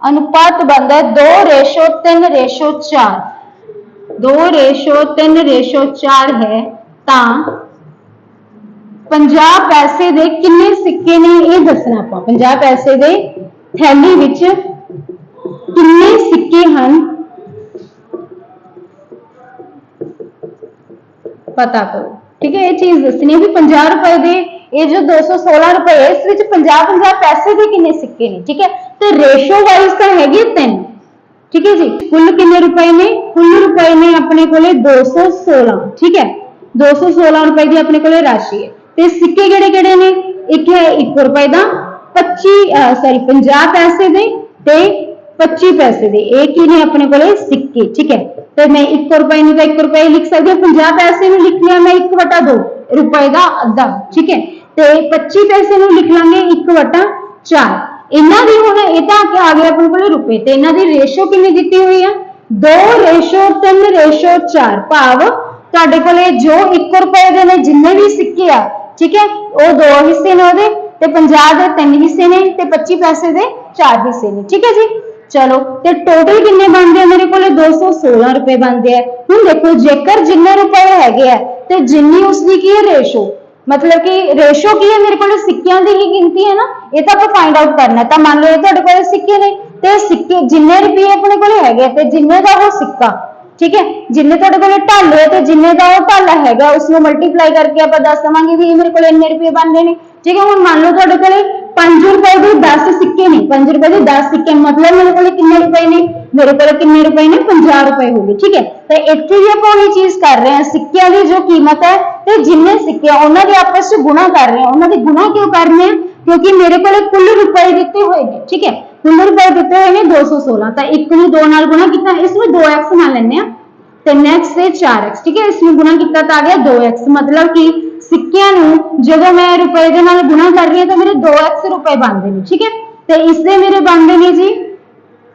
अनुपात बनता है 2:3:4, 2:3:4 है। तो 50 पैसे दे किन्ने सिक्के ने ये दसना आपां, 50 पैसे दे थैली विच किन्ने सिक्के हैं पता करो, ठीक है। ये चीज दसनी है भी 50 रुपए दे ये जो 216 रुपए है इस विच 50-50 पैसे के किन्ने सिक्के ने, ठीक है। तो रेशो वाइज तो हैगी 3, ठीक है जी। कुल किन्ने रुपए ने, कुल रुपए ने अपने कोले 216, ठीक है। 216 रुपए की अपने कोले राशि है। ते सिक्के किहड़े किहड़े ने, एक है 1 रुपए दा, 50 पैसे दे ते 25 पैसे दे, एक ही ने अपने कोले सिक्के, ठीक है। तो मैं 1 रुपए नु तो 1 रुपए लिख सकती हूँ, 50 पैसे नु लिख लिया मैं 1/2 रुपए का अद्धा, ठीक है। तो 25 पैसे नु लिख लांगे 1/4। इन्हां दी हुण इह तां आ गया अपने कोले रुपए, ते इन्हां दी रेशो कितनी दी हुई है, 2:3:4, भाव तुहाडे कोले जो 1 रुपए दे ने जिन्ने भी सिक्के आ, ठीक है, वो 2 हिस्से ने ओहदे, ते 50 दे 3 हिस्से ने, ते 25 पैसे दे 4 हिस्से ने, ठीक है जी। चलो ते टोटल किन्ने बनते हैं मेरे को 216 रुपए बनते हैं। हुण देखो जेकर जिन्ने रुपए हैगे आ ते जिन्नी उसकी की है रेशो, मतलब कि रेशो की है मेरे को सिक्कियां दी ही गिनती है ना, ये तो आप फाइंड आउट करना है। तो मान लो ये तुहाडे कोल सिक्के ने ते सिक्के जिन्ने रुपए अपने कोल हैगे ते जिन्ने दा वो सिक्का, ठीक है, जिन्ने तुहाडे कोल ढाले ते जिन्ने दा वो ढाला हैगा उसको मल्टीप्लाई करके आप दस देवांगे भी मेरे को इन्ने रुपए बनते हैं, ठीक है। हुण मान लो तुहाडे कोल 5 रुपए के 10 सिक्के ने, 5 रुपए के 10 सिक्के मतलब मेरे को कितने रुपए ने, मेरे को कितने रुपए ने, 50 रुपए हो गए, ठीक है। तो इत्थे भी आप वही चीज कर रहे हैं, सिक्कियां की जो कीमत है ते जिन्ने सिक्के उन्हां दे आपस में गुणा कर रहे हैं। उन्हां दे गुणा क्यों कर रहे हैं, क्योंकि मेरे को कुल रुपए दिते हुए ने, ठीक है, कुल रुपए दिते हुए ने 216, तो 1 नूं 2 नाल गुणा किया, इसमें 2x मान लेने आ, 3x से 4x, ठीक है, इसमें गुणा किया तो आ गया 2x, मतलब कि सिक्कियां नूं जदों मैं रुपए दे नाल गुणा कर रही हूं तो मेरे 2x रुपए बनते हैं, ठीक है। तो इससे मेरे बनते हैं जी,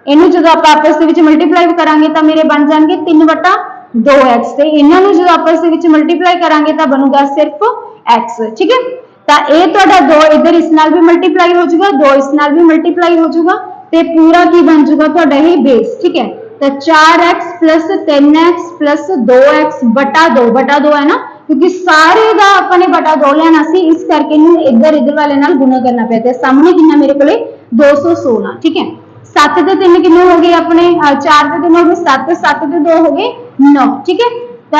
इन्हू जो आप आपस में मल्टीप्लाई करांगे तो मेरे बन जाएंगे 3/2x, तो इन्हां नूं जो आपस में मल्टीप्लाई करांगे तो बनूगा सिर्फ x, ठीक है। तो ये तुहाडा 2 इधर इस नाल भी मल्टीप्लाई हो जाएगा, 2 इस नाल भी मल्टीप्लाई हो जाएगा, तो पूरा की बन जाएगा तुहाडा ये बेस, ठीक है। तो 4x plus 3x plus 2x बटा 2 है ना, क्योंकि सारे का अपने बटा 2 लेना सी, इस करके इधर इधर वाले नाल गुणा करना पे, ते सामने कितना मेरे को 216, ठीक है। 7 ते 3 कितने हो गए अपने, 4 ते 3 हो गए 7, 7 ते 2 हो गए 9, ठीक है। तो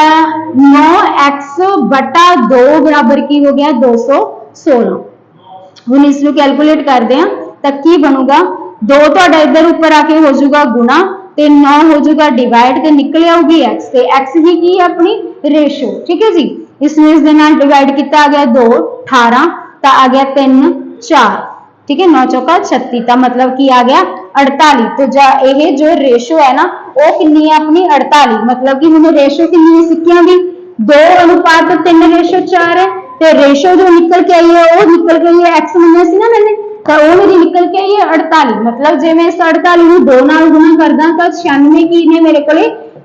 9x बटा 2 बराबर की हो गया 216। हम इसको कैलकुलेट करते हैं तो की बनूगा, 2 तो इधर ऊपर आके हो जाएगा गुणा, ते 9 हो जाएगा डिवाइड, ते निकल आऊगी x, ते x ही की है अपनी रेशो, ठीक है जी। इसमें इस डिवाइड किया आ गया 2 18, तो आ गया 3 4, ठीक है, 9 चौका 36, तो मतलब की आ गया 48। तो ये जो रेशो है ना वो कितनी है अपनी 48, मतलब कि मैंने रेशो कितनी है सिक्कियां की 2:3 रेशो 4 है, तो रेशो जो निकल के आई है वो निकल के आई है x मन्निया सी ना मैंने, तो वो मेरी निकल के आई है 48, मतलब जे मैं इस 48 को 2 नाल गुणा करदा तो 96 की ने मेरे को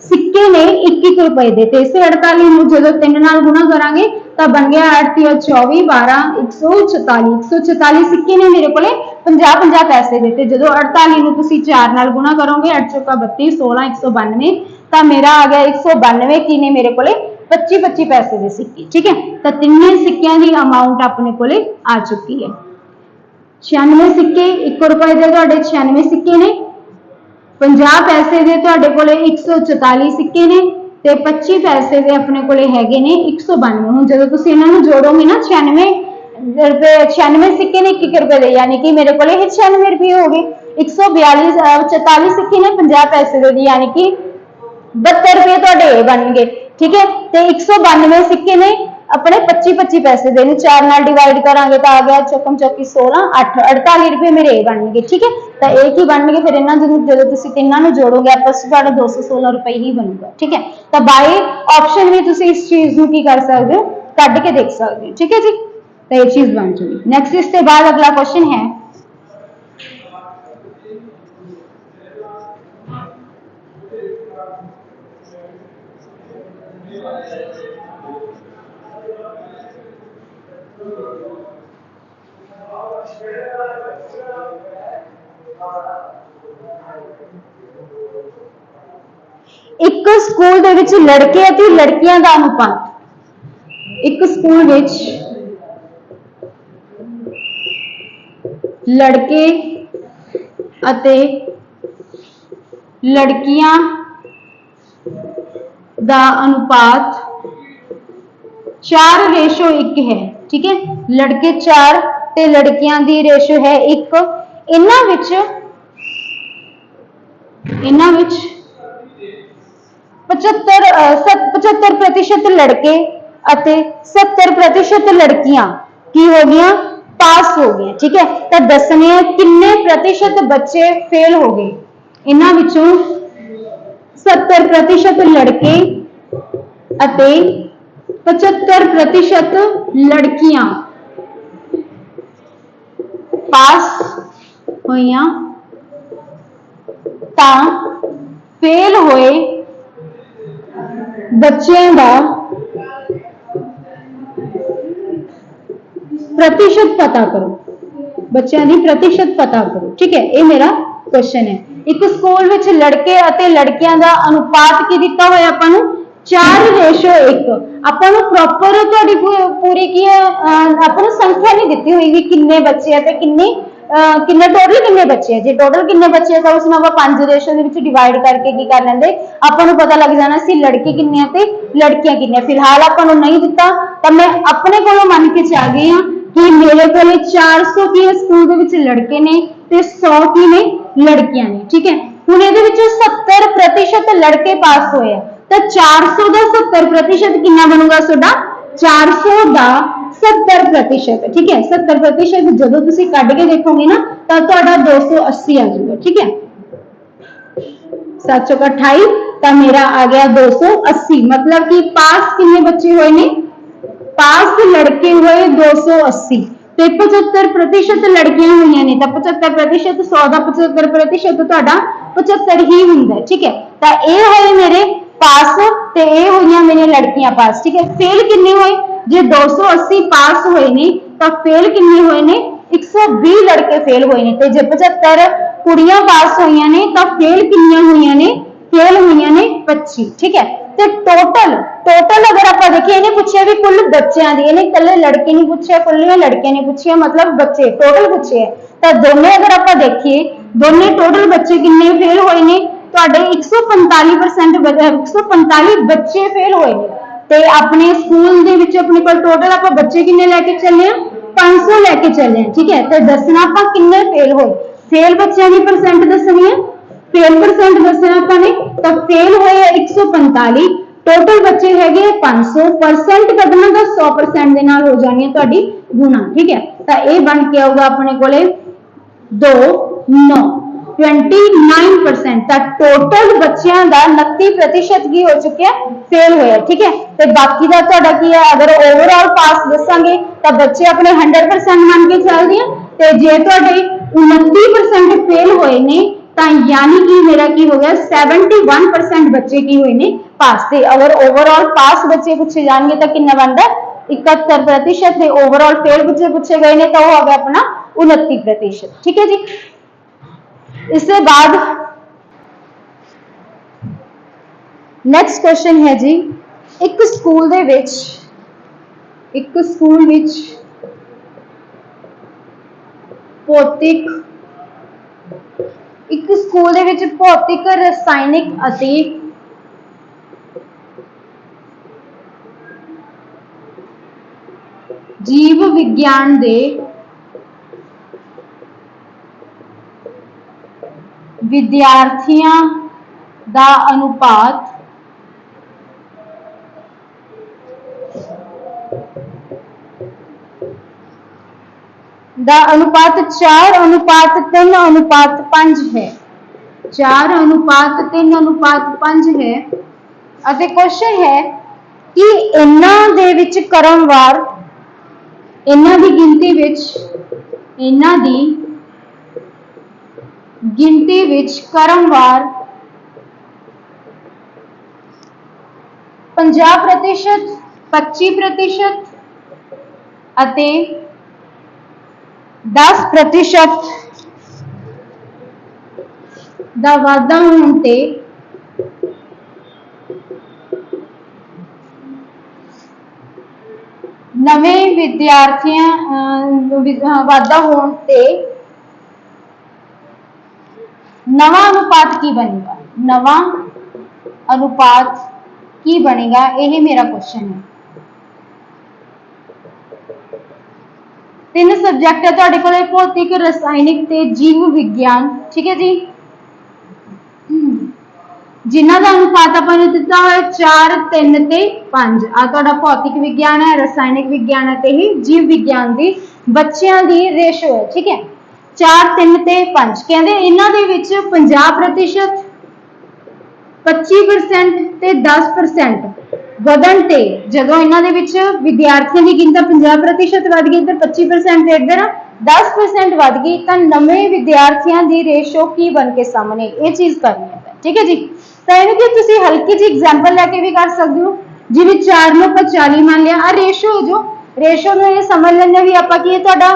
सिक्के ने 1-1 रुपए दे, तो इसे 48 ਨੂੰ ਜਦੋਂ 3 ਨਾਲ ਗੁਣਾ ਕਰਾਂਗੇ ਤਾਂ ਬਣ ਗਿਆ 8 × 24 12 144 ਸਿੱਕੇ ਨੇ ਮੇਰੇ ਕੋਲੇ 50-50 ਪੈਸੇ ਦੇ, ਤੇ ਜਦੋਂ 48 ਨੂੰ ਤੁਸੀਂ 4 ਨਾਲ ਗੁਣਾ ਕਰੋਗੇ 8 ਚੌਕਾ 32 16 192, ਤਾਂ ਮੇਰਾ ਆ ਗਿਆ 192 ਕੀ ਨੇ ਮੇਰੇ ਕੋਲੇ 25-25 पैसे ਦੇ सिक्के, ठीक है। तो ਤਿੰਨੇ ਸਿੱਕਿਆਂ ਦੀ ਅਮਾਉਂਟ ਆਪਣੇ ਕੋਲੇ ਆ ਚੁੱਕੀ ਹੈ। 96 सिक्के 1 रुपए ਦੇ ਤੁਹਾਡੇ 96 सिक्के ने, 50 पैसे दे ਤੁਹਾਡੇ ਕੋਲੇ 144 सिक्के ने, ਤੇ 25 पैसे ਦੇ ਆਪਣੇ ਕੋਲੇ ਹੈਗੇ ਨੇ 192। ਹੁਣ ਜਦੋਂ ਤੁਸੀਂ ਇਹਨਾਂ ਨੂੰ ਜੋੜੋਗੇ ਨਾ 96 रुपए 96 सिक्के ने 1 रुपए दे, यानी कि मेरे को 96 रुपए हो गए। 142 सिक्के ने 50 पैसे दे, यानी कि 72 रुपए ਤੁਹਾਡੇ ਬਣ ਗਏ, ठीक है। तो 192 सिक्के ने अपने 25-25 पैसे देने, 4 नाल डिवाइड करांगे तो आ गया चौकम चौकी 16 8 48 रुपए मेरे ये बन गए, ठीक है। तो एक ही बन गए, फिर इन्हां जो तुसीं तिन्हां नूं जोड़ोगे आपस में 216 रुपए ही बनूगा, ठीक है। तो बाय ऑप्शन भी तुसीं इस चीज नूं की कर सकते हो, कढ के देख सकते हो, ठीक है जी। तो ये चीज बन जाएगी। नेक्स्ट इसके बाद अगला क्वेश्चन है, एक स्कूल दे विच लड़के अते लड़कियां दा अनुपात, एक स्कूल विच लड़के अते लड़कियां दा अनुपात 4:1 है, ठीक है। लड़के 4 ते लड़कियां दी रेशो है 1। इन्हां विच 75% लड़के अते 70% लड़कियां की हो गई पास हो गई। ठीक है, तो दसने किन्ने प्रतिशत बच्चे फेल हो गए। इन्हां विचों 70% लड़के अते 75% लड़कियां पास होइयां तां फेल होए बच्चों का प्रतिशत पता करो। बच्चों की प्रतिशत पता करो। ठीक है, ये मेरा क्वेश्चन है। एक स्कूल में लड़के अते लड़कियां का अनुपात की दिता हुआ अपन 4:1। अपन प्रॉपर थोड़ी पूरी की अपन संख्या नहीं दी हुई कि किन्ने बच्चे है ते किन्ने टोटल किन्ने बच्चे है। जो टोटल किन्ने बच्चे है तो उसमें आप 5 डिवाइड करके की कर लेंगे, अपन पता लग जाना सी लड़के किन्ने ते लड़कियां किन्ने। फिलहाल अपन नहीं दिता तो मैं अपने को मन के आ गई हाँ कि मेरे को 400 की स्कूल लड़के ने ते 100 की ने लड़कियां ने। ठीक है, हुण इहदे विच 70% लड़के पास होए तो 400 का 70% कितना बनूगा तुहाडा 400 का 70%। ठीक है, 70% जदों तुसीं कढ के देखोगे ना तो तुहाडा 280 आ जाएगा। ठीक है, 7 चौका 28 तो मेरा आ गया 280। मतलब कि पास कितने बच्चे हुए ने, पास लड़के हुए 280 तो 75% लड़कियां हुई ने तो 75% 100 का 75% तुहाडा 75 ही हुंदा है। ठीक है, तो ये होए मेरे पास ते ये हुई मेरी लड़कियां पास। ठीक है, फेल कितने हुए, जे 280 पास हुए ने तो फेल कितने हुए ने 120 लड़के फेल हुए ने। तो जे 75 कुड़ियां पास हुई ने तो फेल कितनियां हुई ने, फेल हुई ने 25। ठीक है, तो टोटल अगर आप देखिए इन्हें पूछे भी कुल बच्चों की, इन्हें कल्ले लड़के नहीं पूछे कल्लियां लड़कियां नहीं पूछिया, मतलब बच्चे टोटल पूछे है। तो दोनों अगर आप देखिए दोनों टोटल बच्चे किन्ने फेल हुए ने, तुहाडे 145% 145 बच्चे फेल हुए ने। ते अपने स्कूल दे विच अपने को टोटल आप बच्चे किन्ने लेके चले 500 लेके चले। ठीक है, तो दसना आप किन्ने फेल होए, फेल बच्चों की परसेंट दसनी है, फेल परसेंट दसना अपने तो फेल हुए 145, टोटल बच्चे है 500, परसेंट कटना तो 100% के नाल हो जानी है तुहाडी गुणा। ठीक है, तो ये बन के आऊगा अपने कोले 29%। टोटल बच्चों का 29% की हो चुके हैं फेल हुए। ठीक है, तो बाकी का तुहाडा की है, अगर ओवरऑल पास दसांगे तो बच्चे अपने 100% मान के चलते हैं। तो जे तुहाडे 29% फेल हुए ने तो यानी कि मेरा की हो गया 71% बच्चे की हुए ने पास। थे अगर ओवरऑल पास बच्चे पूछे जाएंगे तो कितना बनता 71%, ओवरऑल फेल बच्चे पूछे गए ने तो वो हो गया अपना 29%। ठीक है जी, इसके बाद नेक्स्ट क्वेश्चन है जी, एक स्कूल दे विच भौतिक भौतिक रसायनिक अति जीव विज्ञान दे विद्यार्थियों का अनुपात 4:3:5 है। 4:3:5 है। अते क्वेश्चन है कि इन्हां दे विच क्रमवार इन्हां दी गिनती विच क्रमवार 50%, 25% अते 10% दा वाधा होने ते नवे विद्यार्थियों वाधा होने ते नवा अनुपात की बनेगा, नवा अनुपात की बनेगा, यही मेरा क्वेश्चन है। तीन सबजैक्ट है तुहाडे कोल भौतिक रसायनिक ते जीव विज्ञान। ठीक है जी, जिन्हां दा अनुपात आपां ने दिता होया 4 3 ते 5। आ तुहाडा भौतिक विज्ञान है, रसायनिक विज्ञान है ते जीव विज्ञान दी बच्चियां दी रेशो है। ठीक है, 4 3 ते 5 कहंदे इन्हां दे विच 50% 25% ते 10% ਵਧਣ ਤੇ ਜਦੋਂ ਇਹਨਾਂ ਦੇ ਵਿੱਚ ਵਿਦਿਆਰਥੀਆਂ ਦੀ ਗਿਣਤੀ 50% ਵਧ ਗਈ ਤੇ 25% ਤੇ ਇੱਧਰ 10% ਵਧ ਗਈ ਤਾਂ ਨਵੇਂ ਵਿਦਿਆਰਥੀਆਂ ਦੀ ਰੇਸ਼ੋ ਕੀ ਬਣ ਕੇ ਸਾਹਮਣੇ ਇਹ ਚੀਜ਼ ਕਰਨੀ ਹੈ। ਠੀਕ ਹੈ ਜੀ, ਤਾਂ ਇਹਨੂੰ ਕਿ ਤੁਸੀਂ ਹਲਕੀ ਜਿਹੀ ਐਗਜ਼ਾਮਪਲ ਲੈ ਕੇ ਵੀ ਕਰ ਸਕਦੇ ਹੋ, ਜਿਵੇਂ 4 ਨੂੰ ਆਪਾਂ 40 ਮੰਨ ਲਿਆ, ਆ ਰੇਸ਼ੋ ਜੋ ਰੇਸ਼ੋ ਨੂੰ ਇਹ ਸਮਝ ਲੈਂਦੇ ਵੀ ਆਪਾਂ ਕੀ ਤੁਹਾਡਾ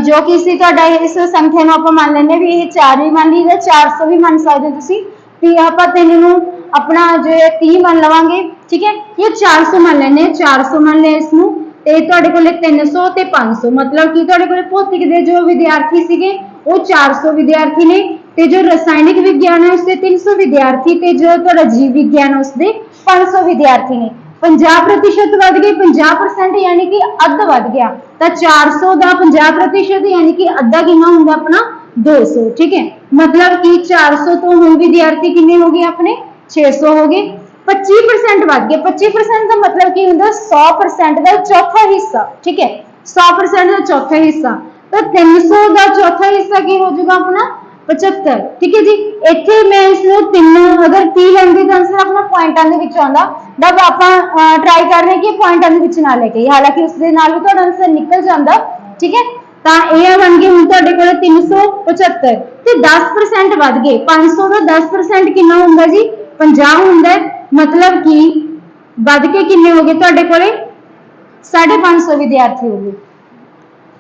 ਜੋ ਕਿਸੇ ਤੁਹਾਡਾ ਇਸ ਸੰਖਿਆ ਨੂੰ ਆਪਾਂ ਮੰਨ ਲੈਂਦੇ ਵੀ ਇਹ 4 ਵੀ ਮੰਨ ਲਈਦਾ, 400 ਵੀ ਮੰਨ ਸਕਦੇ ਤੁਸੀਂ ਵੀ ਆਪਾਂ 3 ਨੂੰ अपना जो है 30 मान लवांगे। ठीक है, ये 400 मान लेने, 400 मान लिया इसनू ते तुहाडे कोले 300 ते 500 मतलब कि तुहाडे कोले भौतिक दे जो विद्यार्थी सीगे वो 400 विद्यार्थी ने ते जो रसायनिक विज्ञान है उसके 300 विद्यार्थी ते जो तुहाडा जीव विज्ञान है उसके 500 विद्यार्थी ने। 50% वध गए, 50% यानी कि अद्ध वध गया तो 400 का 50% यानी कि अद्धा कितना होगा अपना 200। ठीक है, मतलब कि 400 तो हुण विद्यार्थी कितने हो गए अपने 600 हो गए। 25% वध गए, 25% का मतलब की होंगे 100% का चौथा हिस्सा। ठीक है, 100% का चौथा हिस्सा तो 300 का चौथा हिस्सा की हो जाएगा अपना 75। ठीक है जी, इत्थे मैं इसमें तीनों अगर 30 लेंगे तो आंसर अपना पॉइंटां दे विच आउंदा, बट आपां ट्राई कर रहे हैं कि पॉइंटां दे विच ना लेके, हालांकि उसदे नाल भी तुहाडा आंसर निकल जांदा। ठीक है, ਤਾਂ ਇਹ ਬਣ ਗਏ ਹੁਣ ਤੁਹਾਡੇ ਕੋਲ 375 ਤੇ 10% ਵਧ ਗਏ। 500 ਦਾ 10% ਕਿੰਨਾ ਹੁੰਦਾ ਜੀ 50 ਹੁੰਦਾ, मतलब कि ਵਧ ਕੇ ਕਿੰਨੇ ਹੋ ਗਏ ਤੁਹਾਡੇ ਕੋਲੇ 550 ਵਿਦਿਆਰਥੀ ਹੋ ਗਏ।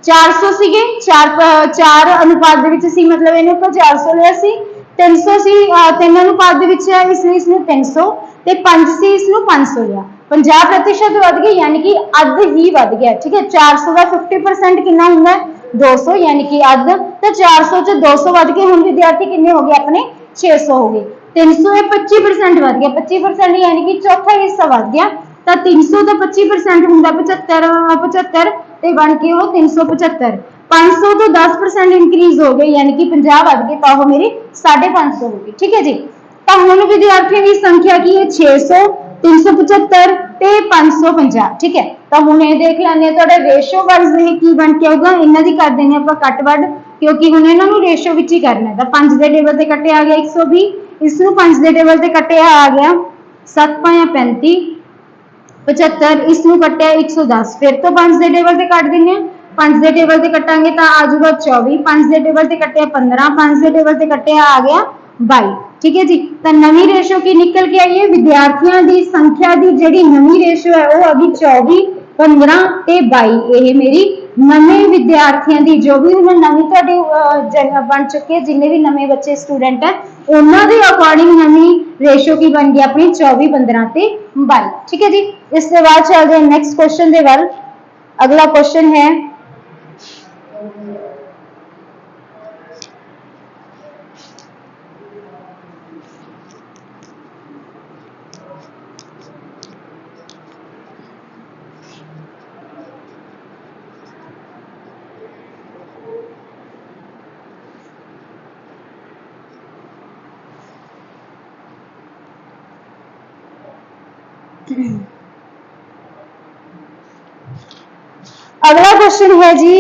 400 ਸੀਗੇ 4 अनुपात ਦੇ ਵਿੱਚ ਸੀ, मतलब ਇਹਨੂੰ ਆਪਾਂ 400 ਲਿਆ ਸੀ। 300 ਸੀ 3 अनुपात ਦੇ ਵਿੱਚ ਹੈ, ਇਸ ਲਈ ਇਸ ਨੂੰ 300 ਤੇ 5 ਸੀ ਇਸ ਨੂੰ 500 ਲਿਆ। 50% ਵਧ ਗਈ यानी कि ਅੱਧ ਹੀ ਵਧ ਗਿਆ। ठीक है, 400 ਦਾ 50% ਕਿੰਨਾ ਹੁੰਦਾ 200 यानी कि ਅੱਧ, तो 400 ਚ 200 ਵਧ ਕੇ ਹੁਣ ਵਿਦਿਆਰਥੀ ਕਿੰਨੇ ਹੋ ਗਏ ਆਪਣੇ 600 ਹੋ ਗਏ। 300 ਇਹ 25% ਵਧ ਗਿਆ, 25% यानी कि चौथा हिस्सा वध गया तो 300 ਦਾ 25% ਹੁੰਦਾ 75 ਤੇ ਬਣ ਕੇ ਉਹ 375। 500 ਤੋਂ 10% इंक्रीज हो गए यानी कि 50 ਵਧ ਗਏ ਤਾਂ ਉਹ ਮੇਰੀ 550 ਹੋ ਗਈ। ठीक है जी, ਤਾਂ ਹੁਣ ਵਿਦਿਆਰਥੀਆਂ ਦੀ ਸੰਖਿਆ ਕੀ ਹੈ 600 375 ਤੇ 550। ठीक है, ਤਾਂ ਹੁਣ ਇਹ ਦੇਖ ਲੈਂਦੇ ਆ ਤੁਹਾਡਾ ਰੇਸ਼ੋ ਵਾਈਜ਼ ਇਹ ਕੀ ਬਣ ਕੇ ਆਊਗਾ, ਇਹਨਾਂ ਦੀ ਕਰ ਦੇਣੇ ਆਪਾਂ ਕੱਟ ਵੱਢ ਕਿਉਂਕਿ ਹੁਣ ਇਹਨਾਂ ਨੂੰ ਰੇਸ਼ੋ ਵਿੱਚ ਹੀ ਕਰਨਾ ਹੈ। ਤਾਂ 5 ਦੇ ਟੇਬਲ ਤੇ ਕੱਟਿਆ ਆ ਗਿਆ 120, ਇਸ ਨੂੰ 5 ਦੇ ਟੇਬਲ ਤੇ ਕੱਟਿਆ ਆ ਗਿਆ 7 5 35 75, ਇਸ ਨੂੰ ਕੱਟਿਆ 110, ਫਿਰ ਤੋਂ 5 ਦੇ ਟੇਬਲ ਤੇ ਕੱਟ ਦਿੰਨੇ ਆ। 5 ਦੇ ਟੇਬਲ ਤੇ ਕੱਟਾਂਗੇ ਤਾਂ ਆ ਜਾਊਗਾ 24, 5 ਦੇ ਟੇਬਲ ਤੇ ਕੱਟਿਆ 15, 5 ਦੇ ਟੇਬਲ ਤੇ ਕੱਟਿਆ ਆ ਗਿਆ 22। ठीक है जी, तो नवी रेशो की निकल के आई है विद्यार्थियों की संख्या की जी नवी रेशो है वो अभी 24 15 ते 22। ये मेरी नवे विद्यार्थियों की जो भी उन्हें नवी जगह बन चुके हैं, जिन्हें भी नवे बच्चे स्टूडेंट है उन्होंने अकॉर्डिंग नवी रेशो की बन गई अपनी 24 15 ते 22। ठीक है जी, इसके बाद चलते हैं नेक्स्ट क्वेश्चन के वाल। अगला क्वेश्चन है अगला क्वेश्चन है जी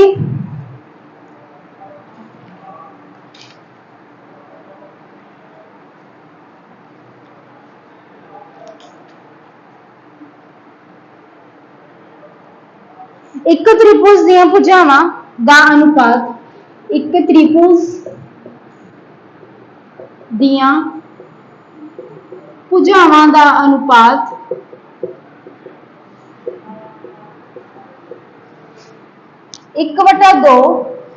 एक त्रिभुज दी भुजावां दा अनुपात, एक त्रिभुज दियां भुजावां दा अनुपात 1/2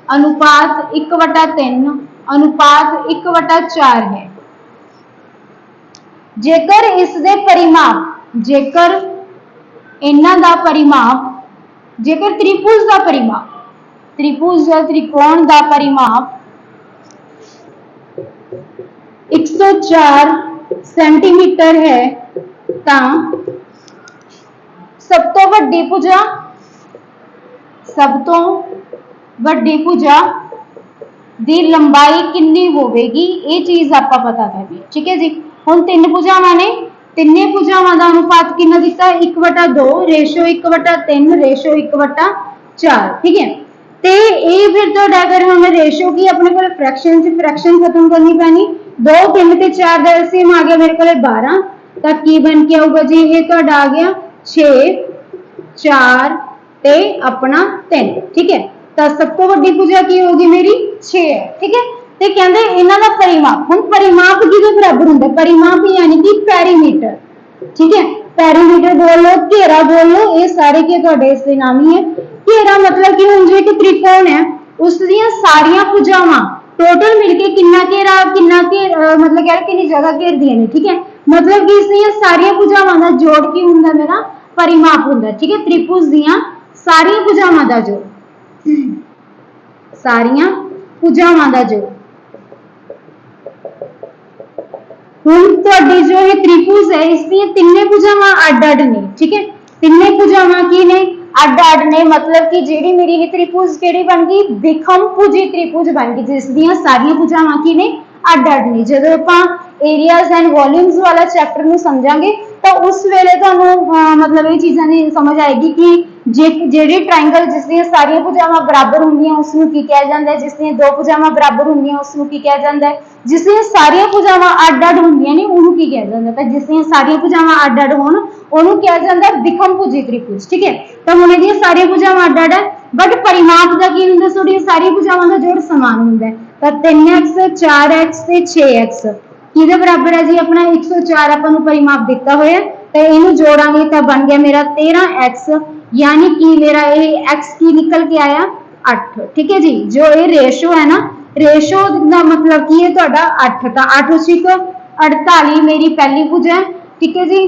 अनुपात 1/3 अनुपात 1/4 है। जेकर इस दे परिमाप, जेकर इन्हां दा परिमाप, जेकर त्रिभुज का परिमाप, त्रिभुज या त्रिकोण का परिमाप 104 सेंटीमीटर है तो सब तो वड्डी भुजा सब तो वड्डी भुजा दी लंबाई कितनी होगी, ये चीज आप पता करनी है। ठीक है जी, हुण तीन भुजावां ने, तिन्ने भुजावां दा अनुपात कितना दिता है 1/2 रेशो 1/3 रेशो 1/4। ठीक है, ते ये फिर तो अगर हमें रेशो की अपने को फ्रैक्शन से फ्रैक्शन खत्म करनी पैनी, 2 3 ते 4 का एलसीएम आ गया मेरे को 12, तो की बन के आऊगा जी, ये तो आ गया 6 4 ते अपना 3। ठीक है, तो सब तो वड्डी भुजा की होगी मेरी 6 है। ठीक है, ते कहंदे इन्हां दा परिमाप, हुण परिमाप किहदे बराबर हुंदा, परिमाप यानी कि पेरीमीटर। ठीक है, पेरीमीटर बोल लो, घेरा बोल लो, ये सारे के तुहाडे इस दे नाम ही है। घेरा मतलब कि हुण जो एक त्रिकोण है उस दियां सारियां भुजावां टोटल मिलके कितना घेरा मतलब कह कितनी जगह घेरदियां ने। ठीक है, मतलब कि इस दियां सारियां भुजावां दा जोड़ की हुंदा मेरा परिमाप हुंदा। ठीक है, त्रिभुज दियां सारियां भुजावां दा जोड़, सारियां भुजावां दा जोड़। हुण तुहाडी जो ये त्रिभुज है इसकी तिन्ने भुजावां अड-अड ने। ठीक है, तिन्ने भुजावां की ने अड-अड ने, मतलब कि जेडी मेरी ये त्रिभुज केड़ी बन गई, विखमभुजी त्रिभुज बन गई, जिस दियां सारियां भुजावां की ने अड-अड ने। जदों आपां एरियाज एंड वॉल्यूम्स वाला चैप्टर नूं समझांगे तो उस वेले तुहानूं मतलब ये चीज़ां दी समझ आएगी कि जेडी ट्रायंगल जिस दियां सारियां भुजावां बराबर हुंदियां उसनूं की कहा जांदा है, जिस दियां दो भुजावां बराबर हुंदियां उसनूं की कहा जांदा है, जिस दियां सारियां भुजावां अड-अड हुंदियां ने उहनूं की कहा जांदा है, तो जिस दियां सारियां भुजावां अड-अड होण उहनूं कहा जांदा है विखमभुजी त्रिभुज। ठीक है, तो हुण इहदियां सारियां भुजावां अड-अड है, बट परिमाप दा की हुंदा, साडियां सारियां भुजावां दा जोड़ समान हुंदा है। तो 3x 4x ते 6x किहदे बराबर है जी, अपना 104 आपां नूं परिमाप दिता होया, तो इहनूं जोड़ांगे तो बन गया मेरा 13x, यानी कि मेरा ये x की निकल के आया 8। ठीक है जी, जो ये रेशो है ना, रेशो का मतलब की है तुहाडा 8, तो 8 6 48 मेरी पहली भुजा है। ठीक है जी,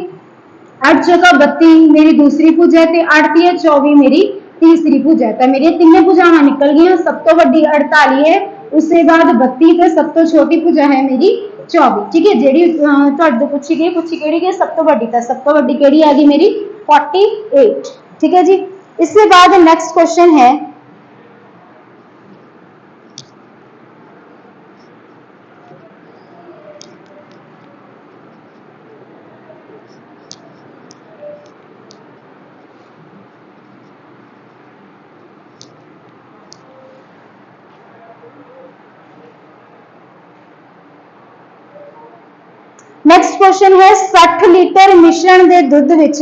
8 6 32 मेरी दूसरी भुजा है, ते 8 3 24 मेरी तीसरी भुजा है। तो मेरी तीनों भुजावां निकल गई, सब तो वड्डी 48 है, उसके बाद 32 ते सब तो छोटी भुजा है मेरी 24। ठीक है, जेडी तुहाडे पूछी गई सब तो वड्डी, तो सब तो वड्डी केड़ी आ गई मेरी 48। ठीक है जी, इसके बाद नेक्स्ट क्वेश्चन है, नेक्स्ट क्वेश्चन है 60 लीटर मिश्रण के दुध विच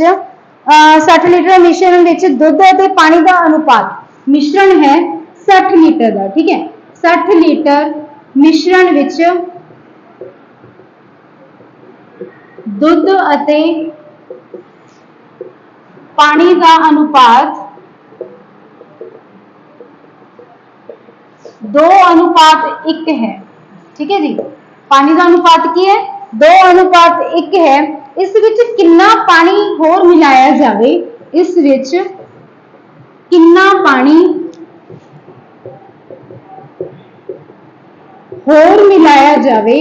60 लीटर मिश्रण विच दुध और पानी का अनुपात, मिश्रण है 60 लीटर का। ठीक है, 60 लीटर मिश्रण विच दुध और पानी का अनुपात 2:1 है। ठीक है जी, पानी का अनुपात की है 2:1 है। इस विच कितना पानी होर मिलाया जाए, इस विच कितना पानी होर मिलाया जाए,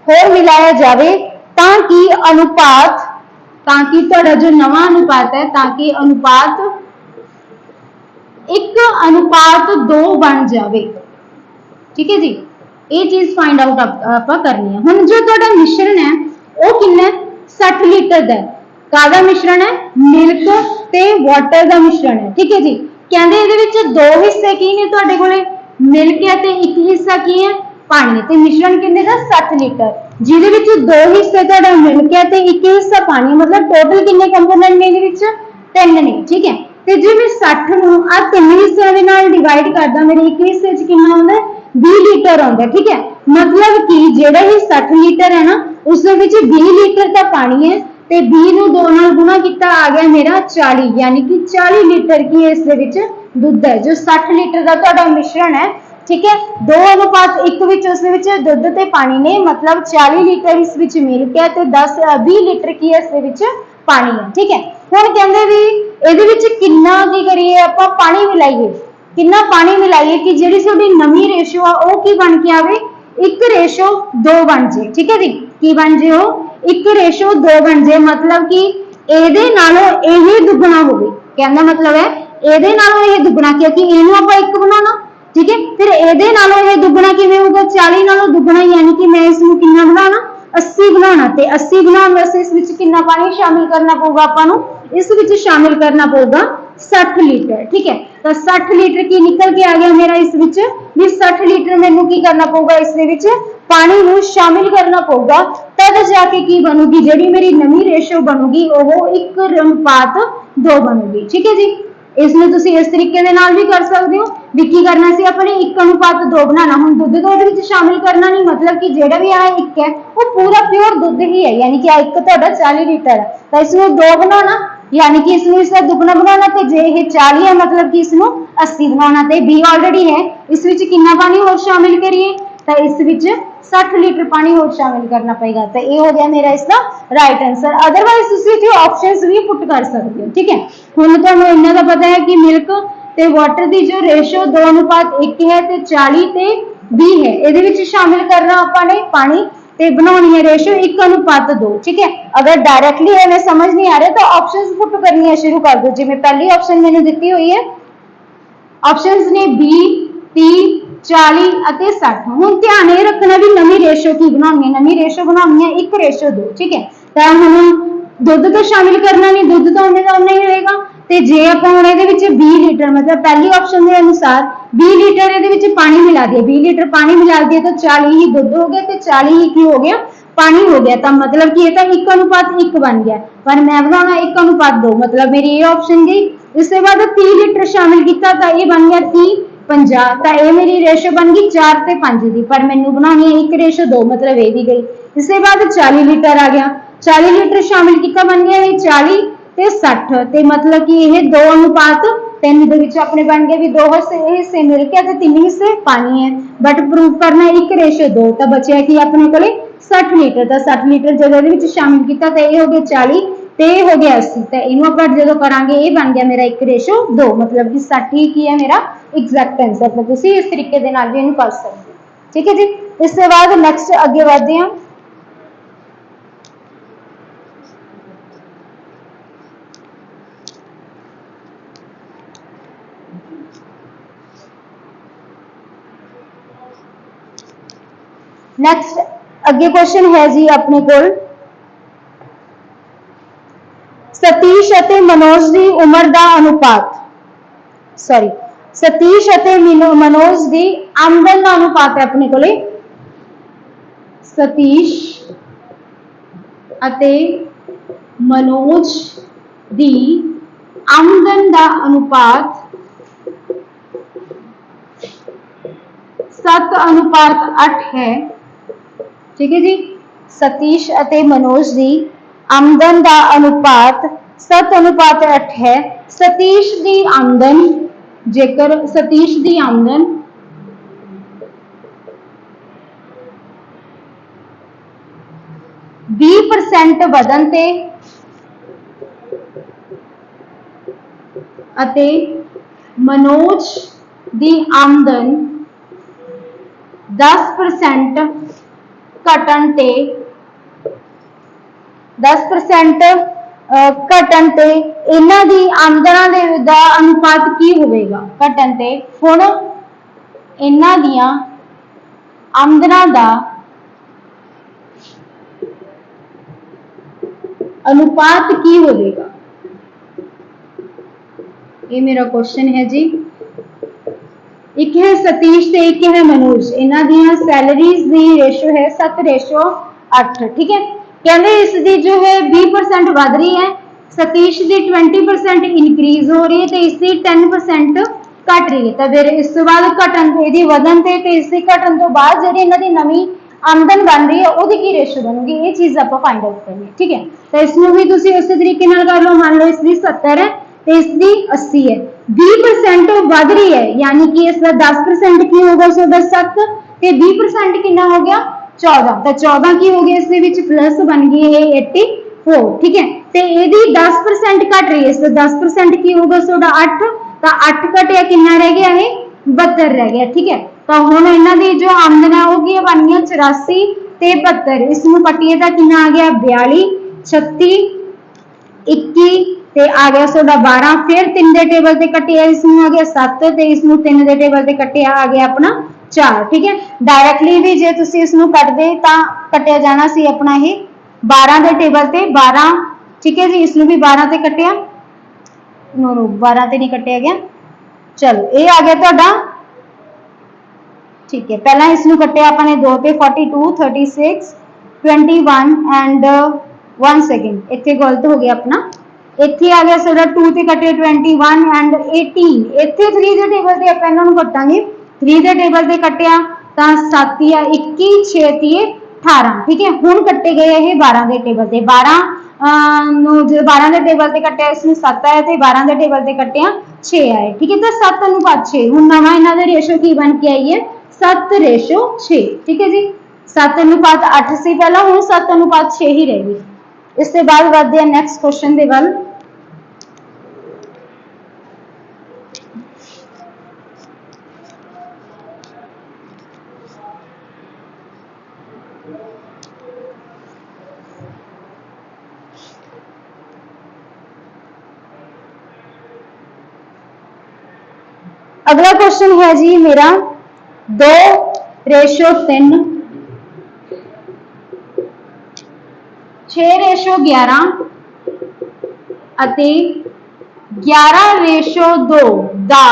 होर मिलाया जाए ताकि अनुपात, ताकि तुहाडा जो नवा अनुपात है, ताकि अनुपात 1:2 बन जाए। ठीक है जी, ये चीज फाइंड आउट आप करनी है। हुण जो तुहाडा मिश्रण है वो कितना 60 लीटर का, कादा मिश्रण है, मिल्क ते वाटर का मिश्रण है। ठीक है जी, कहंदे इहदे विच दो हिस्से की ने तुहाडे कोले, मिल्क है ते एक हिस्सा की है पानी है, ते मिश्रण कितने का 60 लीटर, जिहदे विच दो हिस्से तुहाडा मिल्क है ते एक हिस्सा पानी, मतलब टोटल कितने कंपोनेंट ने इहदे विच 3 ने। ठीक है, ते जे मैं 60 नूं आ 3 हिस्सियां दे नाल डिवाइड करदा, मेरे एक हिस्से च कितना आउंदा 20 लीटर आउंदा। ठीक है, मतलब कि जेड़ा ही 60 लीटर है ना उस दे विच 20 लीटर का पानी है, ते 20 नूं 2 नाल गुणा किया आ गया मेरा 40, यानी कि 40 लीटर की इस दे विच दुध है, जो 60 लीटर का तुहाडा मिश्रण है। ठीक है, 2:1 विच उस विच दुध ते पानी ने, मतलब 40 लीटर इस विच मिल्क है ते 20 लीटर की इस दे विच पानी है। ठीक है, हुण कहंदे भी इहदे विच कितना की करिए आपां पानी मिलाइए, कितना पानी मिलाइए कि जिहड़ी साडी नवीं रेशो आ वो की बन के आवे 1:2 बन जाए। ठीक है जी, की बन जाए हो 1:2 बन जाए, मतलब कि ਇਹਦੇ ਨਾਲੋਂ ਇਹ ਦੁੱਗਣਾ ਹੋਵੇ। कहने का मतलब है ਇਹਦੇ ਨਾਲੋਂ ਇਹ ਦੁੱਗਣਾ, क्योंकि ਇਹਨੂੰ ਆਪਾਂ 1 बनाना। ठीक है, फिर ਇਹਦੇ ਨਾਲੋਂ ਇਹ ਦੁੱਗਣਾ ਕਿਵੇਂ ਹੋਊਗਾ? 40 ਨਾਲੋਂ ਦੁੱਗਣਾ, यानी कि मैं इसमें कितना बनाना 80 बनाना। ते 80 बनाने वास्ते इस विच कितना पानी शामिल करना पऊगा आपां नूं? इस विच शामिल करना पऊगा 60 लीटर। ठीक है, तो 60 लीटर की निकल के आ गया मेरा इस विच भी 60 लीटर मैनूं की करना पऊगा? इस दे विच पानी नूं शामिल करना पऊगा, तद जाके की बनूगी जिहड़ी मेरी नवीं रेशो बनूगी वो 1:2 बनूगी। ठीक है जी, इसमें तुसी इस तरीके दे नाल भी कर सकते हो भी की करना सी अपने 1:2 बनाना। हुण दुध तो ਉਹਦੇ ਵਿੱਚ शामिल करना नहीं, मतलब कि ਜਿਹੜਾ भी आ 1 है वो पूरा प्योर दुध ही है, यानी कि आ 1 ਤੁਹਾਡਾ 40 लीटर है, तो इसमें 2 बनाना, यानी कि इसमें इसका दुगना बनाना। तो जे ये 40 है मतलब कि इसमें 80 बनाना। तो बी ऑलरेडी है, इस विच कितना पानी और शामिल करिए? तो इस विच 60 लीटर पानी और शामिल करना पड़ेगा। तो ये हो गया मेरा इसका राइट आंसर। अदरवाइज तुसीं ऑप्शंस भी पुट कर सकते हो। ठीक है, हुण तुहानूं इन्ना दा पता है कि मिल्क ते वाटर की जो रेशो 2:1 है ते 40 ते 20 है, इहदे विच शामिल करना आपां ने पानी ते बनानी है रेशो 1:2। ठीक है, अगर डायरेक्टली हमें समझ नहीं आ रहा तो ऑप्शंस पुट करनी शुरू कर दो। जिवें पहली ऑप्शन मैंने दी हुई है, ऑप्शंस ने 20, 30, 40 ਅਤੇ 60। ਹੁਣ ਧਿਆਨ ਇਹ ਰੱਖਣਾ ਵੀ ਨਵੀਂ ਰੇਸ਼ੋ ਕੀ ਬਣਾਉਣੀ ਹੈ? ਨਵੀਂ ਰੇਸ਼ੋ ਬਣਾਉਣੀ ਹੈ 1:2। ਠੀਕ ਹੈ, ਤਾਂ ਹੁਣ ਦੁੱਧ ਤਾਂ ਸ਼ਾਮਿਲ ਕਰਨਾ ਨਹੀਂ, ਦੁੱਧ ਤਾਂ ਉਹਨੇ ਦਾ ਉਹਨੇ ਹੀ ਰਹੇਗਾ। ਤੇ ਜੇ ਆਪਾਂ ਹੁਣ ਇਹਦੇ ਵਿੱਚ 20 ਲੀਟਰ, मतलब पहली ऑप्शन के अनुसार 20 लीटर ਇਹਦੇ ਵਿੱਚ पानी मिला दिए, 20 लीटर पानी मिला दिए तो 40 ही दुध हो गया, तो 40 ही की हो गया पानी हो गया। तो मतलब कि ये तो 1:1 बन गया, पर मैं बनाना 1:2, मतलब मेरी ये ऑप्शन गई। इसके बाद 30 लीटर शामिल किया तो ये बन गया 30, 50। तो ये मेरी रेशो बन गई 4 ते 5 की, पर मैनू बनानी है 1:2, मतलब ये भी गई। इसके बाद 40 लीटर आ गया, 40 लीटर शामिल किया, बन गया ये 40 ते 60। ते मतलब कि यह 2:3 दे विच अपने बन गए भी 2 हिस्से मिल के 3 हिस्से पानी है, बट प्रूव करना 1:2। तो बचा कि अपने को 60 लीटर। तो 60 लीटर जो ये शामिल किया तो यह हो गया 40 ते हो गया 80। तो इनू आप जो करांगे ये बन गया मेरा 1:2, मतलब कि 60 ही की है मेरा एग्जैक्ट आंसर। तो तुसीं इस तरीके दे नाल भी इनू कर सकते हो। ठीक है जी, इसके बाद नैक्सट अगे बढ़ते हैं। नैक्सट अगे क्वेश्चन है जी अपने कोल, सतीश अते मनोज की उम्र का अनुपात, सॉरी सतीश अते मनोज की आमदन का अनुपात है अपने कोले। सतीश अते मनोज की आमदन का अनुपात 7:8 है। ठीक है जी, सतीश अते मनोज की आमदन का अनुपात 7:8 है। सतीश की आमदन, जेकर सतीश की आमदन 20% वधन ते अते मनोज की आमदन 10% घटन ते 10% घटन ते इन्हां दी आमदनां दा अनुपात की होवेगा? घटन ते हुण इन्हां दियां आमदनां दा अनुपात की होवेगा? ये मेरा क्वेश्चन है जी। एक है सतीश ते एक है मनोज, इन्हां दियां सैलरीज दी रेशो है 7:8। ठीक है, कहते इसकी जो है 20% बढ़ रही है, सतीश की 20% इनक्रीज हो रही है, तो इसकी 10% घट रही है। तो फिर इस बाद घटन यदि वधन ते इसकी घटन तो बाद जी इन्हां दी नवीं आमदन बन रही है उसकी की रेशो बनूगी, ये चीज़ आप फाइंड आउट करनी है। ठीक है, तो इसमें भी तुम उस तरीके कर लो। मान लो इसकी 70 है तो इसकी 80 है, 20% बढ़ रही है, यानी कि इसका 10% की होगा, उसका 7 ते 20% कितना हो गया 14। तो 14 की हो गया, इसके विच प्लस बन गई है 84। ठीक है, तो यदि 10% घट रही है, इसका 10% की होगा उसका 8, तो 8 घटिया कितना रह गया है 72 रह गया। ठीक है, तो हुण इन्हां दी जो आमदन है वो की बन गई 84 ते 72, इसनूं कट्टिए तां कितना आ गया 42, 36, 21 ते आ गया सोडा 12, फिर 3 दे टेबल ते कट्टिया इसनूं आ गया 7 ते इसनूं 3 दे टेबल ते कट्टिया आ गया अपना 4। ठीक है, डायरैक्टली भी जे तुसीं इसनूं कटदे तां कट्टिया जाना सी अपना ये 12 दे टेबल ते 12। ठीक है जी, इसनूं भी 12 ते कट्टिया, नो नो 12 ते नहीं कट्टिया गया, चलो ये आ गया तुहाडा। ठीक है, पहला इसनूं कट्टिया अपने 2 ते 42, 36, 21 एंड 1 सेकंड, इत्थे गलत हो गया अपना, इत्थे आ गया साडा 2 ते कट्टिया 21 एंड 18, इत्थे 3 दे टेबल ते आपां इन्हां नूं कट्टांगे, 3 दे टेबल ते कट्टिया तां 7 या 21, 6 तीए 18। ठीक है, हुण कट्टे गए ये 12 दे टेबल ते, 12 जो 12 दे टेबल ते कट्टिया इसमें 7 आए थे, 12 दे टेबल ते कट्टिया 6 आए। ठीक है, तो 7:6 हुण नवां इन्हां दा रेशो की बन के आई है 7:6। ठीक है जी, 7:8 सी पहला, हुण 7:6 ही रहेगी। इसके बाद बढ़ते हैं नेक्स्ट क्वेश्चन दे वल। अगला क्वेश्चन है जी मेरा 2:3, 6:11 ਅਤੇ 11:2 ਦਾ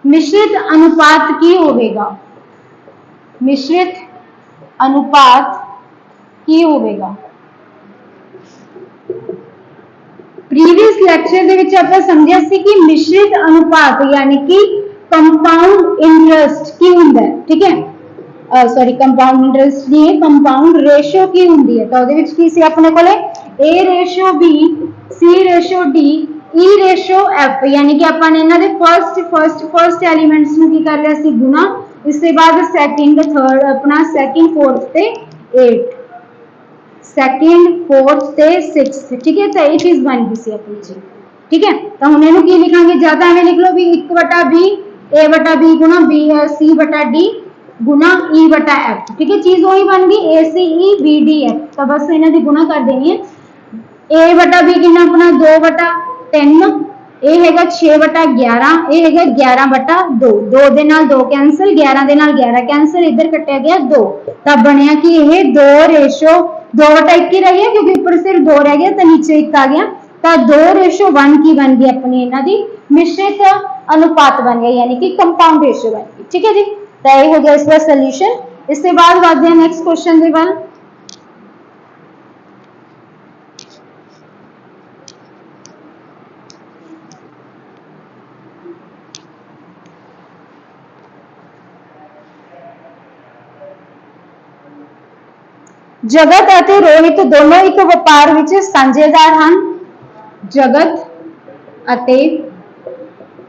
मिश्रित अनुपात की होगा। मिश्रित अनुपात की होगा। प्रीवियस लेक्चर दे विच आपां समझिया सी कि मिश्रित अनुपात यानी कि कंपाउंड इंटरेस्ट की हुंदा है। ठीक है, सॉरी कंपाउंड इंटरेस्ट नहीं है, कंपाउंड रेशो की हुंदी है। तो उहदे विच की सी अपने कोले A:B, C:D, E:F, यानी कि अपन इन्हां दे फर्स्ट एलिमेंट्स नूं की कर लिया सी गुना, इसके बाद सेकंड, थर्ड अपना सेकंड, फोर्थ ते 8, सेकंड, फोर्थ ते 6। ठीक है, तो ये चीज बन गई सी अपनी जी। ठीक है, तो हम इन्हू की लिखांगे, ज्यादा एवें लिख लो भी 1/B, A/B गुना C/D गुना E/F। ठीक है, चीज वही बन गई ACEBDF। तो बस इन्हां दी गुना कर देनी है। A/B कितना अपना 2/3, ये हैगा 6/11, ये हैगा 11/2, 2 दे नाल 2 कैंसल, 11 दे नाल 11 कैंसल, इधर कटिया गया 2, तब बनया कि ये 2:1 ही रह गया क्योंकि ऊपर सिर्फ 2 रह गया तो नीचे 1 आ गया, तो 2:1 की बन गई अपनी इन्हां दी मिश्रित अनुपात बन गया, यानी कि कंपाउंड रेशो बन गई। ठीक है जी, तो ये हो गया इसका सोल्यूशन। इसके बाद बढ़ते हैं नेक्स्ट क्वेश्चन दे वल। जगत अते रोहित दोनों एक व्यापार विच साझेदार हैं। जगत अते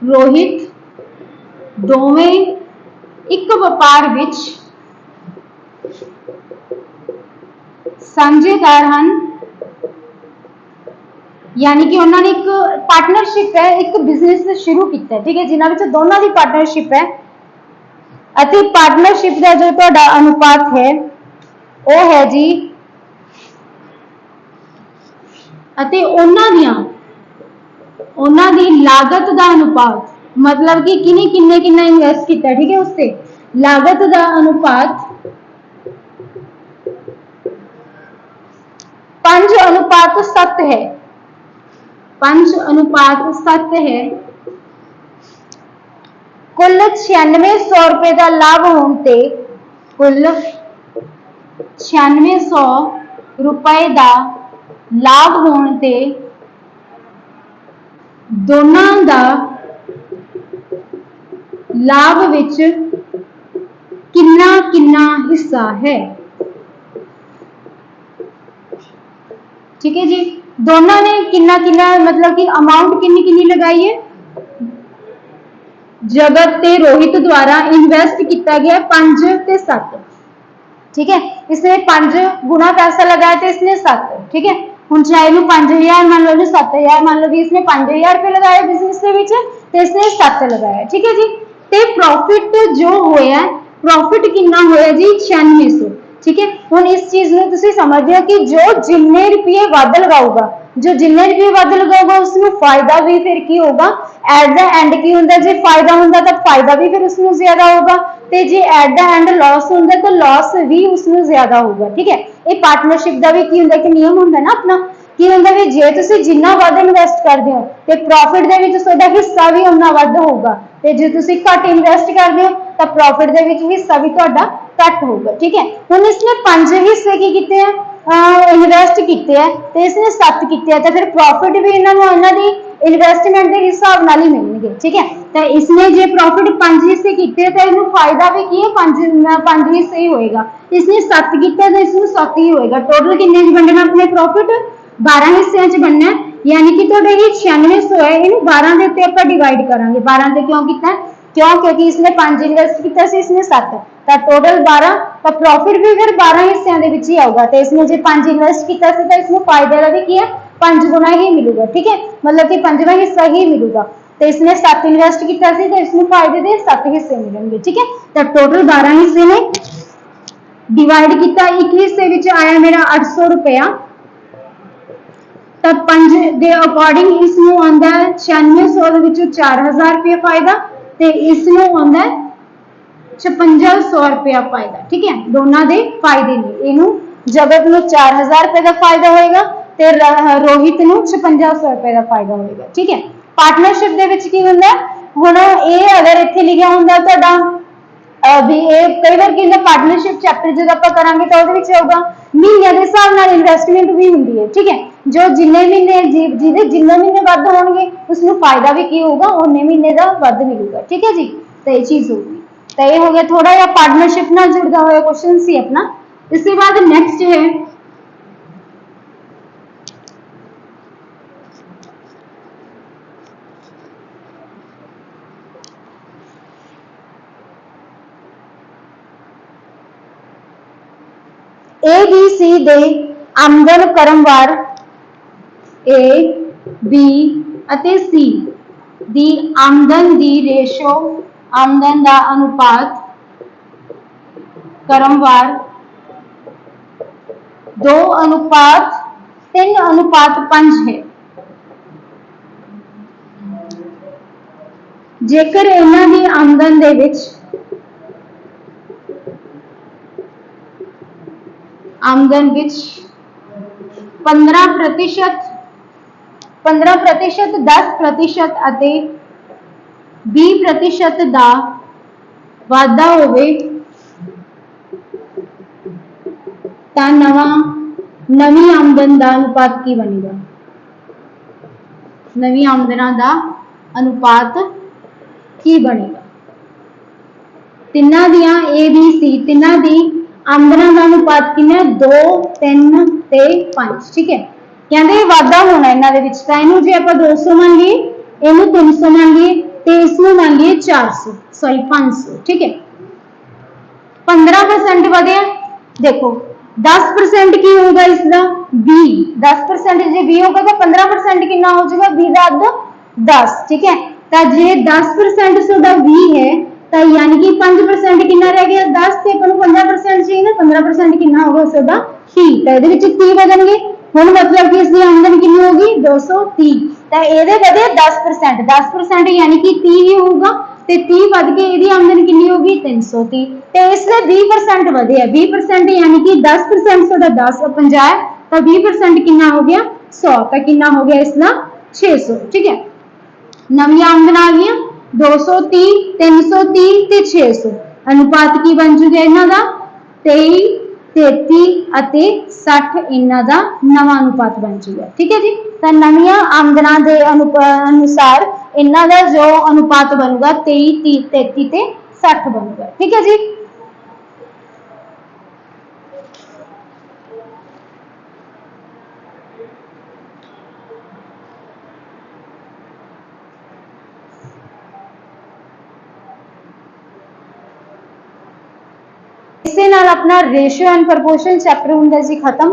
रोहित दोवें एक व्यापार विच साझेदार हैं, यानी कि उन्होंने एक पार्टनरशिप है, एक बिजनेस शुरू किया है। ठीक है, जिन्हां विच दोनों की पार्टनरशिप है अते पार्टनरशिप का जो तुहाडा अनुपात है वो है जी, अते उन्हां दी लागत का अनुपात, मतलब कि किन्ने किन्ना इन्वेस्ट किया। ठीक है, उससे लागत का अनुपात 5:7 है। 5:7 है। कुल 9600 रुपए का लाभ होने, कुल 9600 रुपए का लाभ होने दोनों का लाभ विच किन्ना किन्ना हिस्सा है। ठीक है जी, दोनों ने किन्ना किन्ना मतलब कि अमाउंट किन्नी किन्नी लगाई है। जगत ते रोहित द्वारा इन्वेस्ट किया गया 5 ते 7। ठीक है, इसने 5 गुना पैसा लगाया तो इसने 7। ठीक है, हुण चाहे 5000 मान लो, 7000 मान लो, भी इसने 5000 रुपए लगाया बिजनेस के विच ते इसने 7 लगाया। ठीक है जी, ਤੇ ਪ੍ਰੋਫਿਟ ਜੋ ਹੋਇਆ, ਪ੍ਰੋਫਿਟ ਕਿੰਨਾ ਹੋਇਆ ਜੀ 9600। ठीक है, हुण इस चीज में तुसीं समझदे हो कि जो जिन्ने रुपये वध लगाऊगा, जो जिन्ने रुपये वध लगाऊगा उसमें फायदा भी फिर की होगा एट द एंड की हुंदा, जे फायदा हुंदा तो फायदा भी फिर उसमें ज्यादा होगा, ते जे एट द एंड लॉस हुंदा तो लॉस भी उसमें ज्यादा होगा। ठीक है, ये पार्टनरशिप का भी की हुंदा कि नियम हुंदा ना अपना की हुंदा भी जे तुसीं जिन्ना वध इन्वेस्ट करदे हो ते प्रॉफिट दे विच तुहाडा हिस्सा भी उन्ना वध होगा, ते जे तुसीं घट इन्वेस्ट करदे हो तो प्रॉफिट दे विच हिस्सा भी तुहाडा घट होगा। ठीक है, हुण इसने 5 हिस्से की कीते हैं इन्वेस्ट कीते हैं ते इसने 7 कीते हैं, तो फिर प्रॉफिट भी इन्हां दी इन्वेस्टमेंट के हिसाब नाल ही मिलणगे। ठीक है, तो इसने जे प्रॉफिट 5 हिस्से कीते तो इहनूं फायदा भी की है 5 हिस्से ही होएगा, इसने 7 कीते तो इसनूं 7 ही होएगा। टोटल किन्ने च वंडना अपने प्रॉफिट 12 हिस्सिਆਂ ਚ बनना, यानी कि ਤੁਹਾਡੇ ਇਹ 9600 है, ਇਹਨੂੰ 12 ਦੇ ਉੱਤੇ ਆਪਾਂ डिवाइड करांगे। 12 ਤੇ क्यों ਕੀਤਾ, क्यों क्योंकि इसने 5 इन्वेस्ट किया सी, इसने 7, तो टोटल 12, तो प्रॉफिट भी फिर 12 हिस्सों के विच ही आऊगा। तो इसने जो 5 इन्वेस्ट किया सी तो इसमें फायदे का भी की है 5 गुना ही मिलेगा। ठीक है, मतलब कि 5वां हिस्सा ही मिलेगा, तो इसने 7 इन्वेस्ट किया सी तो इसमें फायदे के 7 हिस्से मिलेंगे। ठीक है, तो टोटल 12 हिस्से ने डिवाइड किया, एक हिस्से विच आया मेरा 800 रुपया, तो 5 के अकॉर्डिंग इसनूं आंदा 9600 दे विचों 4000 रुपया फायदा, ते इसनूं आंदा 5600 रुपया फायदा। ठीक है, दोनों के फायदे ने, इनू जगत नूं 4000 रुपए का फायदा होएगा ते रोहित नूं 5600 रुपए का फायदा होएगा। ठीक है, पार्टनरशिप दे विच की हुंदा, हुण ये अगर इत्थे लिखिया हुंदा तुहाडा भी ये कई बार की पार्टनरशिप चैप्टर जो आप करांगे तो उहदे आऊगा महीनों के हिसाब नाल इन्वेस्टमेंट भी हुंदी है। ठीक है, जो जिन्ने महीने जिहदे जिन्ने महीने वध होणगे उसनूं फायदा भी की होगा, उन्ने महीने का वध मिलेगा। ठीक है जी, तो ये चीज होगी। तो ये हो गया थोड़ा जिहा पार्टनरशिप नाल जुड़दा हुआ क्वेश्चन सी अपना। इसके बाद नेक्स्ट है ए बी सी दे आमदन क्रमवार ए बी ਅਤੇ सी दी आमदन दी रेशो, आमदन का अनुपात क्रमवार 2:3:5 है। जेकर इन्हां दी आमदन दे विच 15%, 10% ਅਤੇ 20% ਦਾ ਵਾਧਾ ਹੋਵੇ ਤਾਂ ਨਵੀਂ ਆਮਦਨ ਦਾ ਅਨੁਪਾਤ ਕੀ ਬਣੇਗਾ? नवी आमदना का अनुपात की बनेगा? तिना दियां ए बी सी तिना दी आमदना का अनुपात कितना 2, 3 ते 5। ठीक है, कहते वाधा होना इन्हां दे विच, तां इहनूं जे आपां 200 मान लीए, इहनूं 300 मान लीए ते इसनूं मान लीए 400 सॉरी 500। ठीक है, 15% वधिया, देखो 10% की होगा इसका 20, 10% जे 20 होगा तो 15% कितना हो जाएगा 20 का अद्धा 10। ठीक है, तो जे 10% सोडा 20 है तो यानी कि 5% कितना रह गया 10 से 15% चाहिए ना, 15% कितना होगा सोडा 30, तो ये 30 बदलणगे। हुण मतलब कि इसकी आमदन कितनी होगी 230, तो ये वधे 10%, 10% यानी कि 30 ही होगा, तो 30 वध के इसकी आमदन कितनी होगी 330, तो इसलिए 20% वधे है। 20% यानी कि 10% सोडा 10 50, तो 20% कितना हो गया 100, तो कितना हो गया इसका 600। ठीक है, नवी आमदन आ गई 230, 330 ते 600, अनुपात की बन चुका इन्हां दा 23, 33 ਅਤੇ 60 इन्हां दा नवा अनुपात बन चुका। ठीक है जी, तो नवीं आमदना के अनुसार इन्हां दा जो अनुपात बनूगा 23, 33 ते 60 बनूगा। ठीक है जी, इसे नाल अपना रेशियो एंड प्रपोर्शन चैप्टर हुंदा जी खत्म।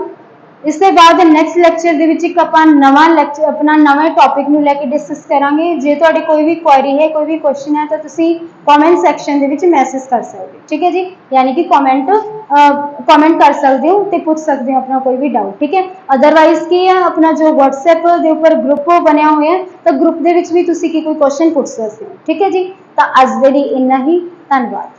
इसके बाद नैक्सट लैक्चर ਦੇ ਵਿੱਚ ਇੱਕ ਆਪਾਂ ਨਵਾਂ ਲੈਕਚਰ ਆਪਣਾ ਨਵੇਂ ਟੌਪਿਕ ਨੂੰ ਲੈ ਕੇ ਡਿਸਕਸ ਕਰਾਂਗੇ। ਜੇ ਤੁਹਾਡੇ ਕੋਈ ਵੀ ਕੁਐਰੀ ਹੈ, ਕੋਈ ਵੀ ਕੁਐਸਚਨ ਹੈ ਤਾਂ ਤੁਸੀਂ ਕਮੈਂਟ ਸੈਕਸ਼ਨ ਦੇ ਵਿੱਚ ਮੈਸੇਜ ਕਰ ਸਕਦੇ ਹੋ, ਠੀਕ ਹੈ ਜੀ। ਯਾਨੀ ਕਿ ਕਮੈਂਟ ਕਰ ਸਕਦੇ ਹੋ ਤੇ ਪੁੱਛ ਸਕਦੇ ਹੋ ਆਪਣਾ ਕੋਈ ਵੀ ਡਾਊਟ, ਠੀਕ ਹੈ। ਅਦਰਵਾਈਜ਼ ਕੀ ਹੈ, ਆਪਣਾ ਜੋ WhatsApp ਦੇ ਉੱਪਰ ਗਰੁੱਪ ਬਣਿਆ ਹੋਇਆ ਹੈ ਤਾਂ ਗਰੁੱਪ ਦੇ ਵਿੱਚ ਵੀ ਤੁਸੀਂ ਕੋਈ ਕੁਐਸਚਨ ਪੁੱਛ ਸਕਦੇ ਹੋ, ਠੀਕ ਹੈ ਜੀ। ਤਾਂ ਅੱਜ ਦੇ ਲਈ ਇੰਨਾ ਹੀ, ਧੰਨਵਾਦ।